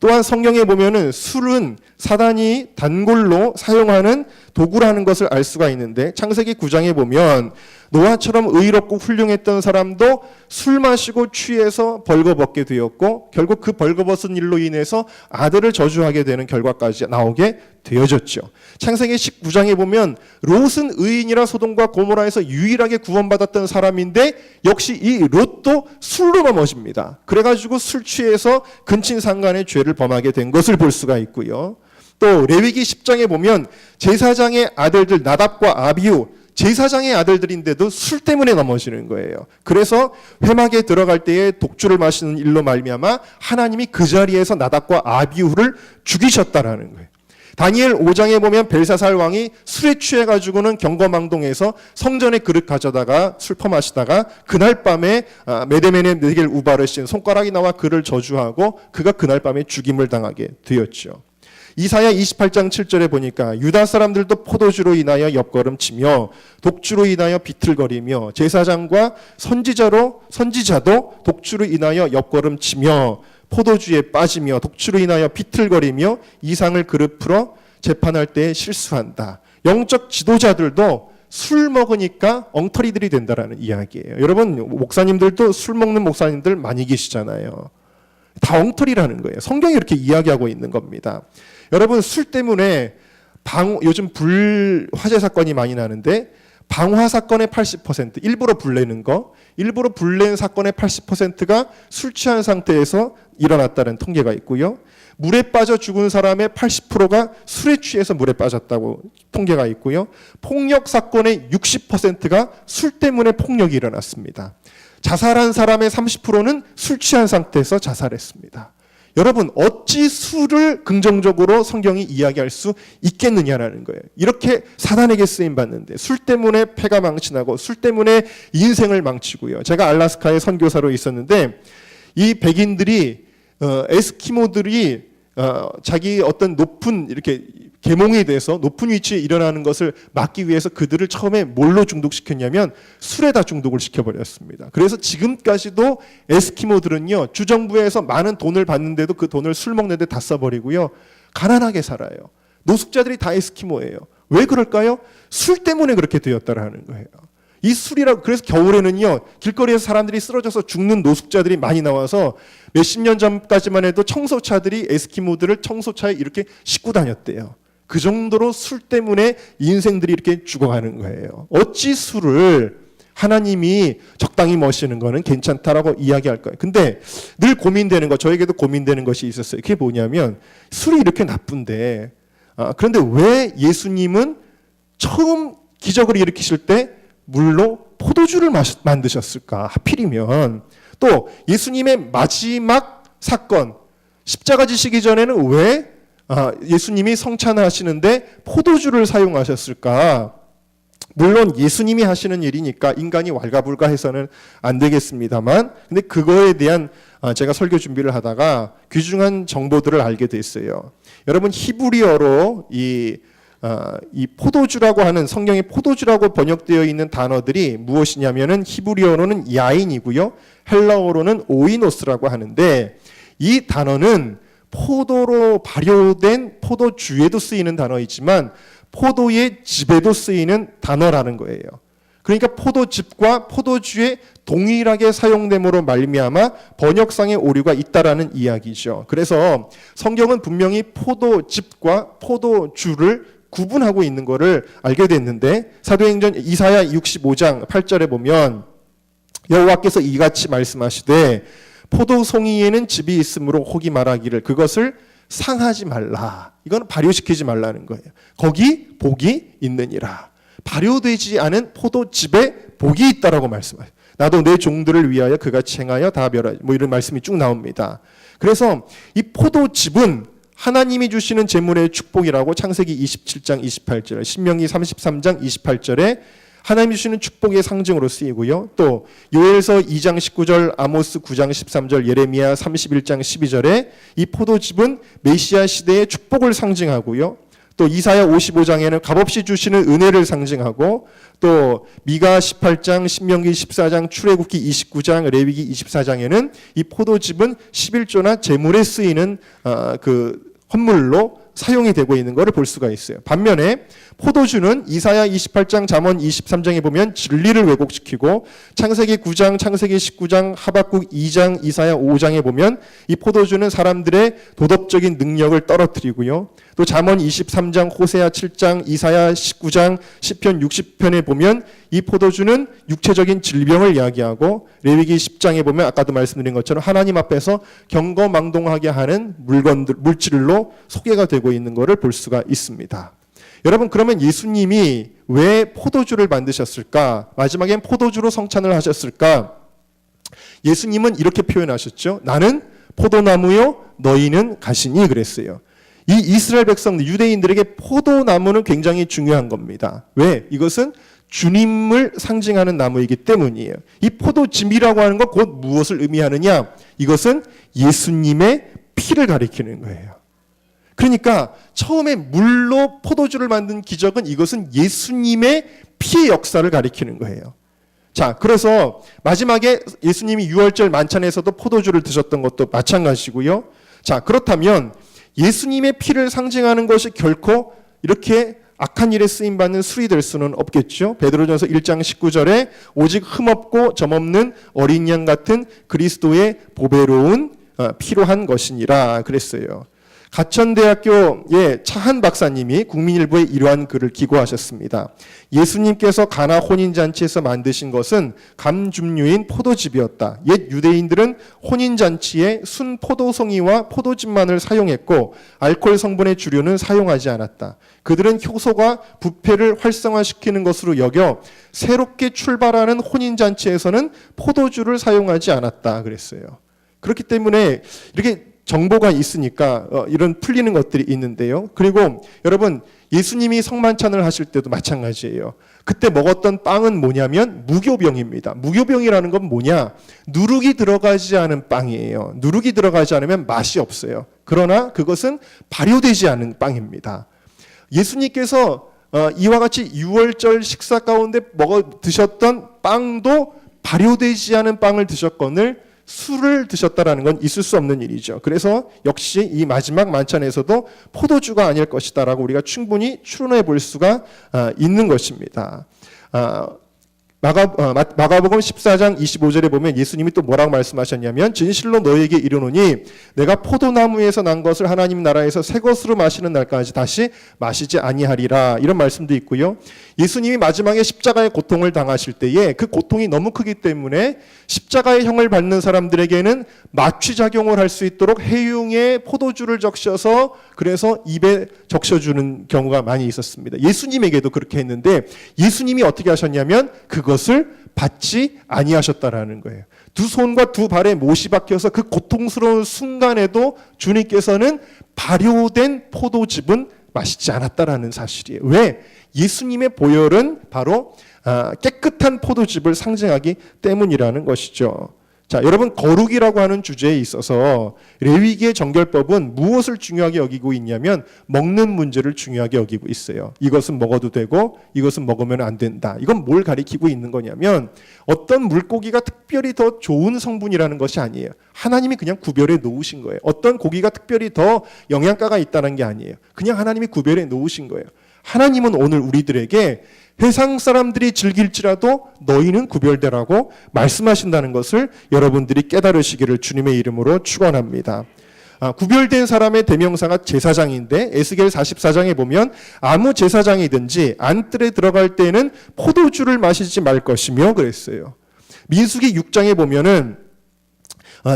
또한 성경에 보면은 술은 사단이 단골로 사용하는 도구라는 것을 알 수가 있는데, 창세기 9장에 보면 노아처럼 의롭고 훌륭했던 사람도 술 마시고 취해서 벌거벗게 되었고, 결국 그 벌거벗은 일로 인해서 아들을 저주하게 되는 결과까지 나오게 되어졌죠. 창세기 19장에 보면 롯은 의인이라 소돔과 고모라에서 유일하게 구원받았던 사람인데 역시 이 롯도 술로 넘어집니다. 그래가지고 술 취해서 근친상간의 죄를 범하게 된 것을 볼 수가 있고요. 또 레위기 10장에 보면 제사장의 아들들 나답과 아비후, 제사장의 아들들인데도 술 때문에 넘어지는 거예요. 그래서 회막에 들어갈 때에 독주를 마시는 일로 말미암아 하나님이 그 자리에서 나답과 아비후를 죽이셨다라는 거예요. 다니엘 5장에 보면 벨사살 왕이 술에 취해가지고는 경거망동해서 성전에 그릇 가져다가 술 퍼마시다가 그날 밤에 메데메네 네겔 우바르 신 손가락이 나와 그를 저주하고 그가 그날 밤에 죽임을 당하게 되었죠. 이사야 28장 7절에 보니까 유다 사람들도 포도주로 인하여 옆걸음치며 독주로 인하여 비틀거리며 제사장과 선지자도 독주로 인하여 옆걸음치며 포도주에 빠지며 독주로 인하여 비틀거리며 이상을 그릇 풀어 재판할 때 실수한다. 영적 지도자들도 술 먹으니까 엉터리들이 된다라는 이야기예요. 여러분, 목사님들도 술 먹는 목사님들 많이 계시잖아요. 다 엉터리라는 거예요. 성경이 이렇게 이야기하고 있는 겁니다. 여러분, 술 때문에 요즘 화재 사건이 많이 나는데 방화 사건의 80%, 일부러 불내는 거, 일부러 불낸 사건의 80%가 술 취한 상태에서 일어났다는 통계가 있고요. 물에 빠져 죽은 사람의 80%가 술에 취해서 물에 빠졌다고 통계가 있고요. 폭력 사건의 60%가 술 때문에 폭력이 일어났습니다. 자살한 사람의 30%는 술 취한 상태에서 자살했습니다. 여러분, 어찌 술을 긍정적으로 성경이 이야기할 수 있겠느냐라는 거예요. 이렇게 사단에게 쓰임받는데 술 때문에 패가 망신하고 술 때문에 인생을 망치고요. 제가 알래스카에 선교사로 있었는데 이 백인들이 에스키모들이 자기 어떤 높은 이렇게 계몽이 돼서 높은 위치에 일어나는 것을 막기 위해서 그들을 처음에 뭘로 중독시켰냐면 술에다 중독을 시켜버렸습니다. 그래서 지금까지도 에스키모들은요, 주정부에서 많은 돈을 받는데도 그 돈을 술 먹는데 다 써버리고요, 가난하게 살아요. 노숙자들이 다 에스키모예요. 왜 그럴까요? 술 때문에 그렇게 되었다라는 거예요. 이 술이라고, 그래서 겨울에는요, 길거리에서 사람들이 쓰러져서 죽는 노숙자들이 많이 나와서 몇십 년 전까지만 해도 청소차들이 에스키모들을 청소차에 이렇게 싣고 다녔대요. 그 정도로 술 때문에 인생들이 이렇게 죽어가는 거예요. 어찌 술을 하나님이 적당히 마시는 거는 괜찮다라고 이야기할 거예요. 근데 늘 고민되는 거, 저에게도 고민되는 것이 있었어요. 그게 뭐냐면 술이 이렇게 나쁜데, 그런데 왜 예수님은 처음 기적을 일으키실 때 물로 포도주를 만드셨을까? 하필이면 또 예수님의 마지막 사건, 십자가 지시기 전에는 왜 예수님이 성찬을 하시는데 포도주를 사용하셨을까? 물론 예수님이 하시는 일이니까 인간이 왈가불가해서는 안 되겠습니다만, 근데 그거에 대한 제가 설교 준비를 하다가 귀중한 정보들을 알게 됐어요. 여러분, 히브리어로 이 포도주라고 하는, 성경에 포도주라고 번역되어 있는 단어들이 무엇이냐면은 히브리어로는 야인이고요, 헬라어로는 오이노스라고 하는데, 이 단어는 포도로 발효된 포도주에도 쓰이는 단어이지만 포도의 즙에도 쓰이는 단어라는 거예요. 그러니까 포도즙과 포도주에 동일하게 사용됨으로 말미암아 번역상의 오류가 있다라는 이야기죠. 그래서 성경은 분명히 포도즙과 포도주를 구분하고 있는 것을 알게 됐는데, 사도행전 이사야 65장 8절에 보면 여호와께서 이같이 말씀하시되 포도송이에는 즙이 있으므로 혹이 말하기를 그것을 상하지 말라. 이건 발효시키지 말라는 거예요. 거기 복이 있느니라. 발효되지 않은 포도즙에 복이 있다라고 말씀하세요. 나도 내 종들을 위하여 그같이 행하여 다 멸하지. 이런 말씀이 쭉 나옵니다. 그래서 이 포도즙은 하나님이 주시는 재물의 축복이라고 창세기 27장 28절, 신명기 33장 28절에 하나님이 주시는 축복의 상징으로 쓰이고요. 또 요엘서 2장 19절, 아모스 9장 13절, 예레미야 31장 12절에 이 포도즙은 메시아 시대의 축복을 상징하고요. 또 이사야 55장에는 값없이 주시는 은혜를 상징하고, 또 미가 18장, 신명기 14장, 출애굽기 29장, 레위기 24장에는 이 포도즙은 11조나 제물에 쓰이는 그 헌물로 사용이 되고 있는 것을 볼 수가 있어요. 반면에 포도주는 이사야 28장, 잠언 23장에 보면 진리를 왜곡시키고, 창세기 9장, 창세기 19장, 하박국 2장, 이사야 5장에 보면 이 포도주는 사람들의 도덕적인 능력을 떨어뜨리고요. 또 잠언 23장, 호세아 7장, 이사야 19장, 시편 60편에 보면 이 포도주는 육체적인 질병을 이야기하고, 레위기 10장에 보면 아까도 말씀드린 것처럼 하나님 앞에서 경거망동하게 하는 물질로 소개가 되고 있는 것을 볼 수가 있습니다. 여러분, 그러면 예수님이 왜 포도주를 만드셨을까? 마지막엔 포도주로 성찬을 하셨을까? 예수님은 이렇게 표현하셨죠. 나는 포도나무요, 너희는 가시니, 그랬어요. 이 이스라엘 백성들, 유대인들에게 포도나무는 굉장히 중요한 겁니다. 왜? 이것은 주님을 상징하는 나무이기 때문이에요. 이 포도즙이라고 하는 것 곧 무엇을 의미하느냐? 이것은 예수님의 피를 가리키는 거예요. 그러니까 처음에 물로 포도주를 만든 기적은 이것은 예수님의 피의 역사를 가리키는 거예요. 자, 그래서 마지막에 예수님이 유월절 만찬에서도 포도주를 드셨던 것도 마찬가지고요. 자, 그렇다면 예수님의 피를 상징하는 것이 결코 이렇게 악한 일에 쓰임받는 술이 될 수는 없겠죠. 베드로전서 1장 19절에 오직 흠없고 점없는 어린 양 같은 그리스도의 보배로운 피로 한 것이니라 그랬어요. 가천대학교의 차한 박사님이 국민일보에 이러한 글을 기고하셨습니다. 예수님께서 가나 혼인잔치에서 만드신 것은 감줌류인 포도즙이었다. 옛 유대인들은 혼인잔치에 순 포도송이와 포도즙만을 사용했고 알코올 성분의 주류는 사용하지 않았다. 그들은 효소가 부패를 활성화시키는 것으로 여겨 새롭게 출발하는 혼인잔치에서는 포도주를 사용하지 않았다 그랬어요. 그렇기 때문에 이렇게 정보가 있으니까 이런 풀리는 것들이 있는데요. 그리고 여러분 예수님이 성만찬을 하실 때도 마찬가지예요. 그때 먹었던 빵은 뭐냐면 무교병입니다. 무교병이라는 건 뭐냐? 누룩이 들어가지 않은 빵이에요. 누룩이 들어가지 않으면 맛이 없어요. 그러나 그것은 발효되지 않은 빵입니다. 예수님께서 이와 같이 유월절 식사 가운데 드셨던 빵도 발효되지 않은 빵을 드셨거늘 술을 드셨다라는 건 있을 수 없는 일이죠. 그래서 역시 이 마지막 만찬에서도 포도주가 아닐 것이다라고 우리가 충분히 추론해 볼 수가 있는 것입니다. 마가복음 14장 25절에 보면 예수님이 또 뭐라고 말씀하셨냐면 진실로 너희에게 이르노니 내가 포도나무에서 난 것을 하나님 나라에서 새 것으로 마시는 날까지 다시 마시지 아니하리라 이런 말씀도 있고요. 예수님이 마지막에 십자가의 고통을 당하실 때에 그 고통이 너무 크기 때문에 십자가의 형을 받는 사람들에게는 마취작용을 할 수 있도록 해융에 포도주를 적셔서 그래서 입에 적셔주는 경우가 많이 있었습니다. 예수님에게도 그렇게 했는데 예수님이 어떻게 하셨냐면 그것을 받지 아니하셨다라는 거예요. 두 손과 두 발에 못이 박혀서 그 고통스러운 순간에도 주님께서는 발효된 포도즙은 마시지 않았다라는 사실이에요. 왜? 예수님의 보혈은 바로 깨끗한 포도즙을 상징하기 때문이라는 것이죠. 자, 여러분 거룩이라고 하는 주제에 있어서 레위기의 정결법은 무엇을 중요하게 여기고 있냐면 먹는 문제를 중요하게 여기고 있어요. 이것은 먹어도 되고 이것은 먹으면 안 된다. 이건 뭘 가리키고 있는 거냐면 어떤 물고기가 특별히 더 좋은 성분이라는 것이 아니에요. 하나님이 그냥 구별해 놓으신 거예요. 어떤 고기가 특별히 더 영양가가 있다는 게 아니에요. 그냥 하나님이 구별해 놓으신 거예요. 하나님은 오늘 우리들에게 세상 사람들이 즐길지라도 너희는 구별되라고 말씀하신다는 것을 여러분들이 깨달으시기를 주님의 이름으로 축원합니다. 구별된 사람의 대명사가 제사장인데 에스겔 44장에 보면 아무 제사장이든지 안뜰에 들어갈 때에는 포도주를 마시지 말 것이며 그랬어요. 민수기 6장에 보면은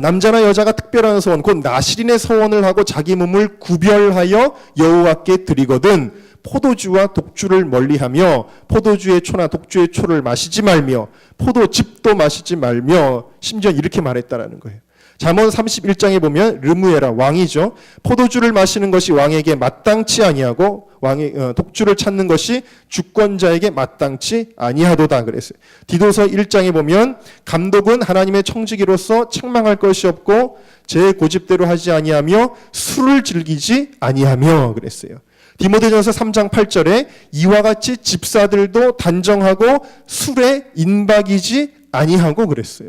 남자나 여자가 특별한 서원 곧 나실인의 서원을 하고 자기 몸을 구별하여 여호와께 드리거든 포도주와 독주를 멀리하며 포도주의 초나 독주의 초를 마시지 말며 포도즙도 마시지 말며 심지어 이렇게 말했다라는 거예요. 잠언 31장에 보면 르무에라 왕이죠. 포도주를 마시는 것이 왕에게 마땅치 아니하고 독주를 찾는 것이 주권자에게 마땅치 아니하도다 그랬어요. 디도서 1장에 보면 감독은 하나님의 청지기로서 책망할 것이 없고 제 고집대로 하지 아니하며 술을 즐기지 아니하며 그랬어요. 디모데전서 3장 8절에 이와 같이 집사들도 단정하고 술에 인박이지 아니하고 그랬어요.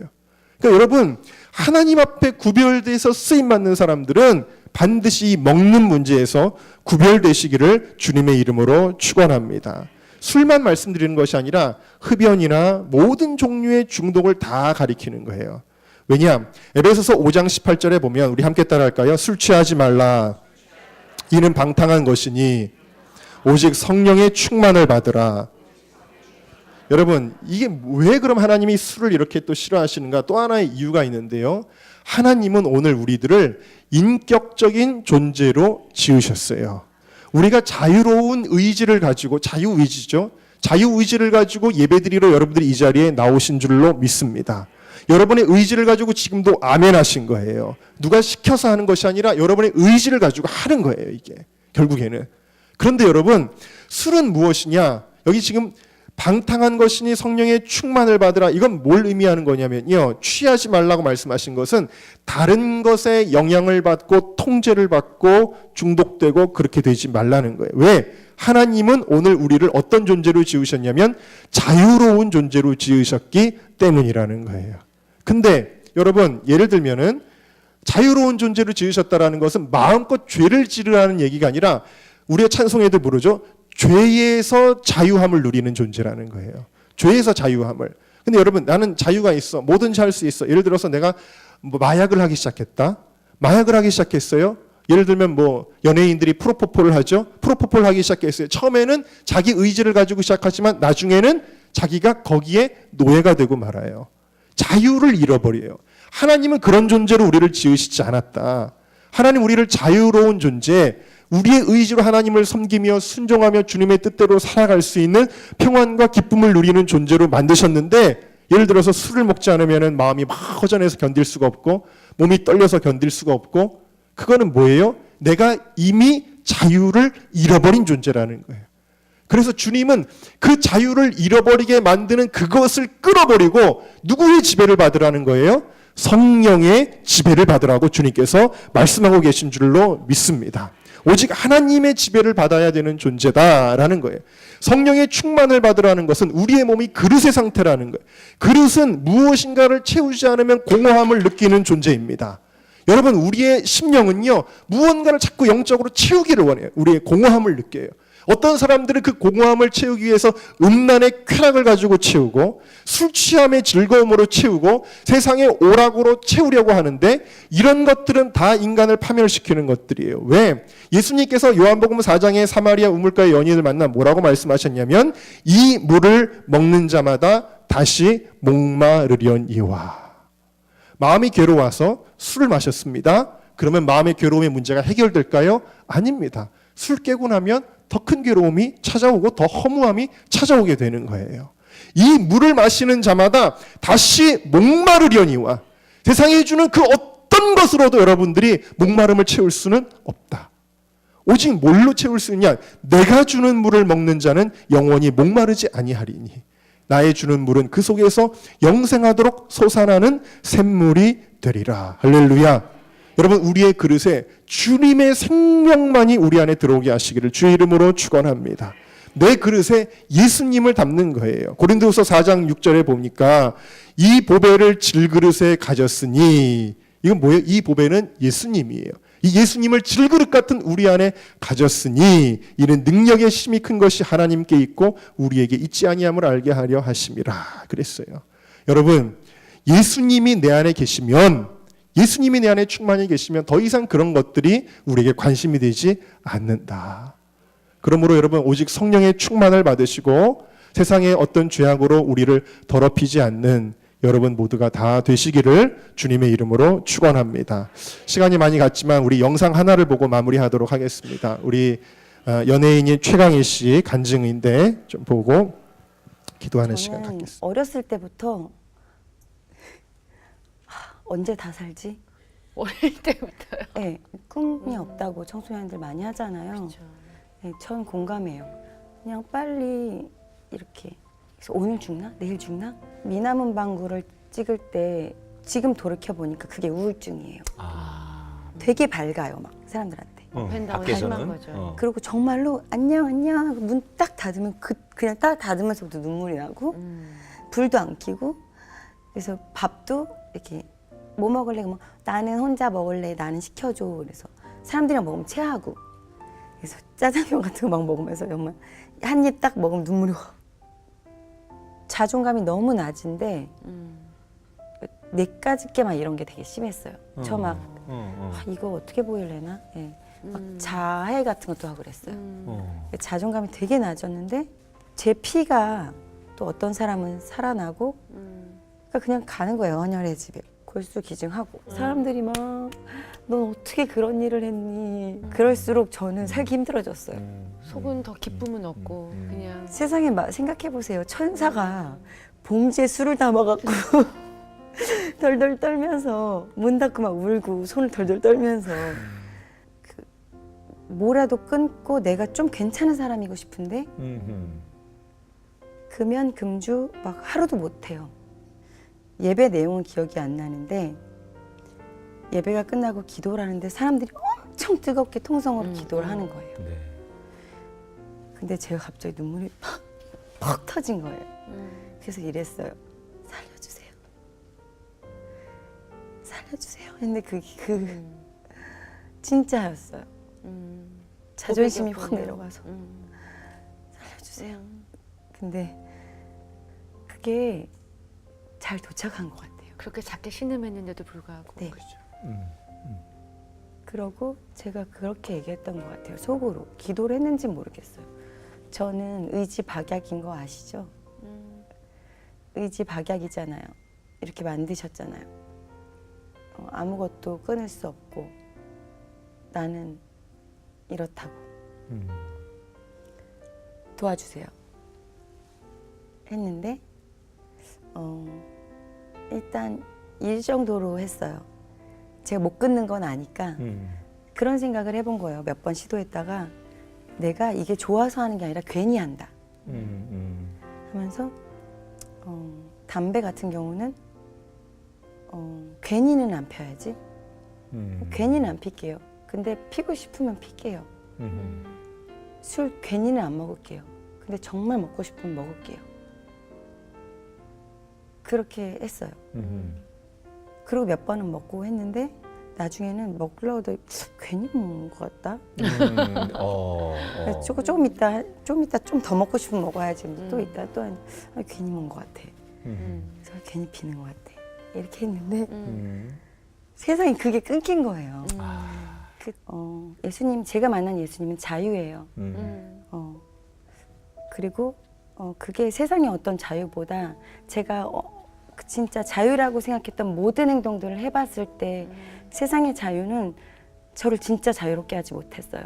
그러니까 여러분 하나님 앞에 구별돼서 쓰임받는 사람들은 반드시 먹는 문제에서 구별되시기를 주님의 이름으로 축원합니다. 술만 말씀드리는 것이 아니라 흡연이나 모든 종류의 중독을 다 가리키는 거예요. 왜냐? 에베소서 5장 18절에 보면 우리 함께 따라할까요? 술 취하지 말라. 이는 방탕한 것이니 오직 성령의 충만을 받으라. 여러분 이게 왜 그럼 하나님이 술을 이렇게 또 싫어하시는가? 또 하나의 이유가 있는데요. 하나님은 오늘 우리들을 인격적인 존재로 지으셨어요. 우리가 자유로운 의지를 가지고 자유의지죠. 자유의지를 가지고 예배드리러 여러분들이 이 자리에 나오신 줄로 믿습니다. 여러분의 의지를 가지고 지금도 아멘 하신 거예요. 누가 시켜서 하는 것이 아니라 여러분의 의지를 가지고 하는 거예요, 이게. 결국에는. 그런데 여러분, 술은 무엇이냐? 여기 지금 방탕한 것이니 성령의 충만을 받으라. 이건 뭘 의미하는 거냐면요. 취하지 말라고 말씀하신 것은 다른 것에 영향을 받고 통제를 받고 중독되고 그렇게 되지 말라는 거예요. 왜? 하나님은 오늘 우리를 어떤 존재로 지으셨냐면 자유로운 존재로 지으셨기 때문이라는 거예요. 근데 여러분, 예를 들면은 자유로운 존재로 지으셨다라는 것은 마음껏 죄를 지으라는 얘기가 아니라 우리의 찬송에도 부르죠. 죄에서 자유함을 누리는 존재라는 거예요. 죄에서 자유함을. 근데 여러분, 나는 자유가 있어. 뭐든지 할 수 있어. 예를 들어서 내가 뭐 마약을 하기 시작했다. 마약을 하기 시작했어요. 예를 들면 뭐 연예인들이 프로포폴을 하죠. 프로포폴 하기 시작했어요. 처음에는 자기 의지를 가지고 시작하지만 나중에는 자기가 거기에 노예가 되고 말아요. 자유를 잃어버려요. 하나님은 그런 존재로 우리를 지으시지 않았다. 하나님 우리를 자유로운 존재, 우리의 의지로 하나님을 섬기며 순종하며 주님의 뜻대로 살아갈 수 있는 평안과 기쁨을 누리는 존재로 만드셨는데, 예를 들어서 술을 먹지 않으면 마음이 막 허전해서 견딜 수가 없고 몸이 떨려서 견딜 수가 없고, 그거는 뭐예요? 내가 이미 자유를 잃어버린 존재라는 거예요. 그래서 주님은 그 자유를 잃어버리게 만드는 그것을 끌어버리고 누구의 지배를 받으라는 거예요? 성령의 지배를 받으라고 주님께서 말씀하고 계신 줄로 믿습니다. 오직 하나님의 지배를 받아야 되는 존재다라는 거예요. 성령의 충만을 받으라는 것은 우리의 몸이 그릇의 상태라는 거예요. 그릇은 무엇인가를 채우지 않으면 공허함을 느끼는 존재입니다. 여러분, 우리의 심령은요, 무언가를 자꾸 영적으로 채우기를 원해요. 우리의 공허함을 느껴요. 어떤 사람들은 그 공허함을 채우기 위해서 음란의 쾌락을 가지고 채우고 술 취함의 즐거움으로 채우고 세상의 오락으로 채우려고 하는데, 이런 것들은 다 인간을 파멸시키는 것들이에요. 왜? 예수님께서 요한복음 4장에 사마리아 우물가의 연인을 만나 뭐라고 말씀하셨냐면, 이 물을 먹는 자마다 다시 목마르려니와. 마음이 괴로워서 술을 마셨습니다. 그러면 마음의 괴로움의 문제가 해결될까요? 아닙니다. 술 깨고 나면 더 큰 괴로움이 찾아오고 더 허무함이 찾아오게 되는 거예요. 이 물을 마시는 자마다 다시 목마르려니와. 세상이 주는 그 어떤 것으로도 여러분들이 목마름을 채울 수는 없다. 오직 뭘로 채울 수 있냐? 내가 주는 물을 먹는 자는 영원히 목마르지 아니하리니 나의 주는 물은 그 속에서 영생하도록 솟아나는 샘물이 되리라. 할렐루야. 여러분, 우리의 그릇에 주님의 생명만이 우리 안에 들어오게 하시기를 주의 이름으로 축원합니다. 내 그릇에 예수님을 담는 거예요. 고린도후서 4장 6절에 보니까 이 보배를 질그릇에 가졌으니, 이건 뭐예요? 이 보배는 예수님이에요. 이 예수님을 질그릇 같은 우리 안에 가졌으니 이는 능력의 힘이 큰 것이 하나님께 있고 우리에게 있지 아니함을 알게 하려 하심이라 그랬어요. 여러분, 예수님이 내 안에 계시면, 예수님이 내 안에 충만히 계시면 더 이상 그런 것들이 우리에게 관심이 되지 않는다. 그러므로 여러분, 오직 성령의 충만을 받으시고 세상의 어떤 죄악으로 우리를 더럽히지 않는 여러분 모두가 다 되시기를 주님의 이름으로 축원합니다. 시간이 많이 갔지만 우리 영상 하나를 보고 마무리하도록 하겠습니다. 우리 연예인인 최강희 씨 간증인데 좀 보고 기도하는 시간 갖겠습니다. 어렸을 때부터 언제 다 살지? 어릴 때부터요? 네, 꿈이 없다고 청소년들 많이 하잖아요. 그렇죠. 네, 전 공감해요. 그냥 빨리 이렇게 그래서 오늘 죽나? 내일 죽나? 미남은 방구를 찍을 때 지금 돌이켜보니까 그게 우울증이에요. 되게 밝아요, 막 사람들한테. 팬다고 심한 거죠. 그리고 정말로 안녕 안녕 문 딱 닫으면 그냥 딱 닫으면서부터 눈물이 나고 불도 안 켜고, 그래서 밥도 이렇게 뭐 먹을래? 그러면 나는 혼자 먹을래. 나는 시켜줘. 그래서 사람들이랑 먹으면 체하고, 그래서 짜장면 같은 거 막 먹으면서 정말 한 입 딱 먹으면 눈물이 확. 자존감이 너무 낮은데 내까짓 게 막 이런 게 되게 심했어요. 저 막 이거 어떻게 보일래나? 예. 막 자해 같은 것도 하고 그랬어요. 자존감이 되게 낮았는데 제 피가 또 어떤 사람은 살아나고 그러니까 그냥 가는 거예요. 헌혈의 집에. 골수 기증하고 사람들이 막 넌 어떻게 그런 일을 했니? 그럴수록 저는 살기 힘들어졌어요. 속은 더 기쁨은 없고 그냥 세상에 생각해 보세요. 천사가 봉지에 술을 담아갖고 덜덜 떨면서 문 닫고 막 울고 손을 덜덜 떨면서 뭐라도 끊고 내가 좀 괜찮은 사람이고 싶은데 금연 금주 막 하루도 못 해요. 예배 내용은 기억이 안 나는데 예배가 끝나고 기도를 하는데 사람들이 엄청 뜨겁게 통성으로 기도를 하는 거예요. 네. 근데 제가 갑자기 눈물이 팍 터진 거예요. 그래서 이랬어요. 살려주세요. 살려주세요. 근데 그게 진짜였어요. 자존심이 확 고백이었군요. 내려가서 살려주세요. 근데 그게 잘 도착한 것 같아요. 그렇게 작게 신음했는데도 불구하고. 네. 그렇죠. 그러고 제가 그렇게 얘기했던 것 같아요. 속으로. 기도를 했는지 모르겠어요. 저는 의지 박약인 거 아시죠? 의지 박약이잖아요. 이렇게 만드셨잖아요. 아무것도 끊을 수 없고 나는 이렇다고. 도와주세요. 했는데 일단 이 정도로 했어요. 제가 못 끊는 건 아니까 그런 생각을 해본 거예요. 몇 번 시도했다가 내가 이게 좋아서 하는 게 아니라 괜히 한다 하면서 담배 같은 경우는 괜히는 안 펴야지. 괜히는 안 필게요. 근데 피고 싶으면 필게요. 술 괜히는 안 먹을게요. 근데 정말 먹고 싶으면 먹을게요. 그렇게 했어요. 그리고 몇 번은 먹고 했는데 나중에는 먹으려고 괜히 먹는 것 같다. 조금 있다 좀 더 먹고 싶으면 먹어야지. 또 있다 또 괜히 먹은 것 같아. 그래서 괜히 피는 것 같아. 이렇게 했는데 세상에 그게 끊긴 거예요. 예수님, 제가 만난 예수님은 자유예요. 그리고 그게 세상의 어떤 자유보다 제가 진짜 자유라고 생각했던 모든 행동들을 해봤을 때 세상의 자유는 저를 진짜 자유롭게 하지 못했어요.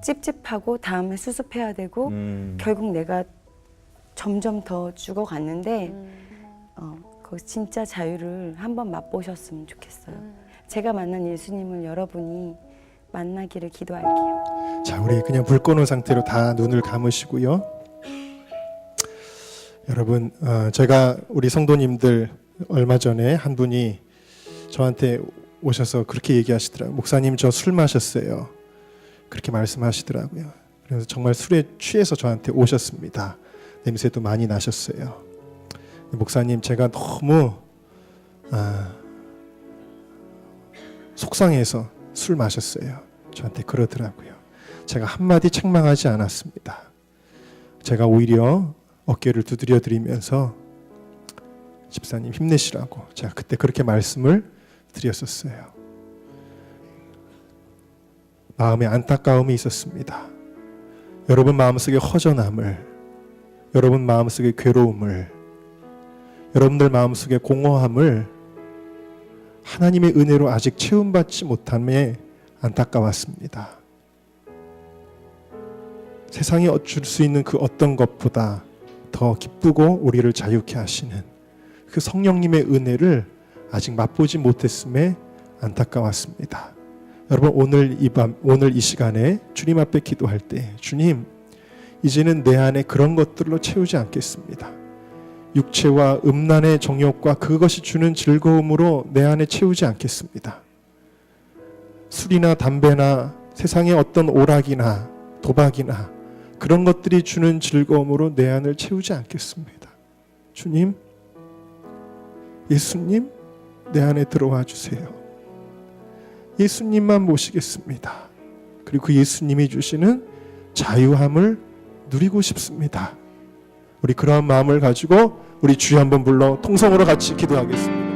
찝찝하고 다음에 수습해야 되고 결국 내가 점점 더 죽어갔는데 거기 진짜 자유를 한번 맛보셨으면 좋겠어요. 제가 만난 예수님을 여러분이 만나기를 기도할게요. 자, 우리 그냥 불 꺼놓은 상태로 다 눈을 감으시고요. 여러분, 제가 우리 성도님들 얼마 전에 한 분이 저한테 오셔서 그렇게 얘기하시더라고요. 목사님, 저 술 마셨어요. 그렇게 말씀하시더라고요. 그래서 정말 술에 취해서 저한테 오셨습니다. 냄새도 많이 나셨어요. 목사님, 제가 너무 속상해서 술 마셨어요. 저한테 그러더라고요. 제가 한마디 책망하지 않았습니다. 제가 오히려 어깨를 두드려 드리면서 집사님 힘내시라고 제가 그때 그렇게 말씀을 드렸었어요. 마음에 안타까움이 있었습니다. 여러분 마음속에 허전함을, 여러분 마음속에 괴로움을, 여러분들 마음속에 공허함을 하나님의 은혜로 아직 채움받지 못함에 안타까웠습니다. 세상에 줄 수 있는 그 어떤 것보다 더 기쁘고 우리를 자유케 하시는 그 성령님의 은혜를 아직 맛보지 못했음에 안타까웠습니다. 여러분, 오늘 이 밤, 오늘 이 시간에 주님 앞에 기도할 때, 주님, 이제는 내 안에 그런 것들로 채우지 않겠습니다. 육체와 음란의 정욕과 그것이 주는 즐거움으로 내 안에 채우지 않겠습니다. 술이나 담배나 세상의 어떤 오락이나 도박이나 그런 것들이 주는 즐거움으로 내 안을 채우지 않겠습니다. 주님, 예수님, 내 안에 들어와 주세요. 예수님만 모시겠습니다. 그리고 그 예수님이 주시는 자유함을 누리고 싶습니다. 우리 그러한 마음을 가지고 우리 주여 한번 불러 통성으로 같이 기도하겠습니다.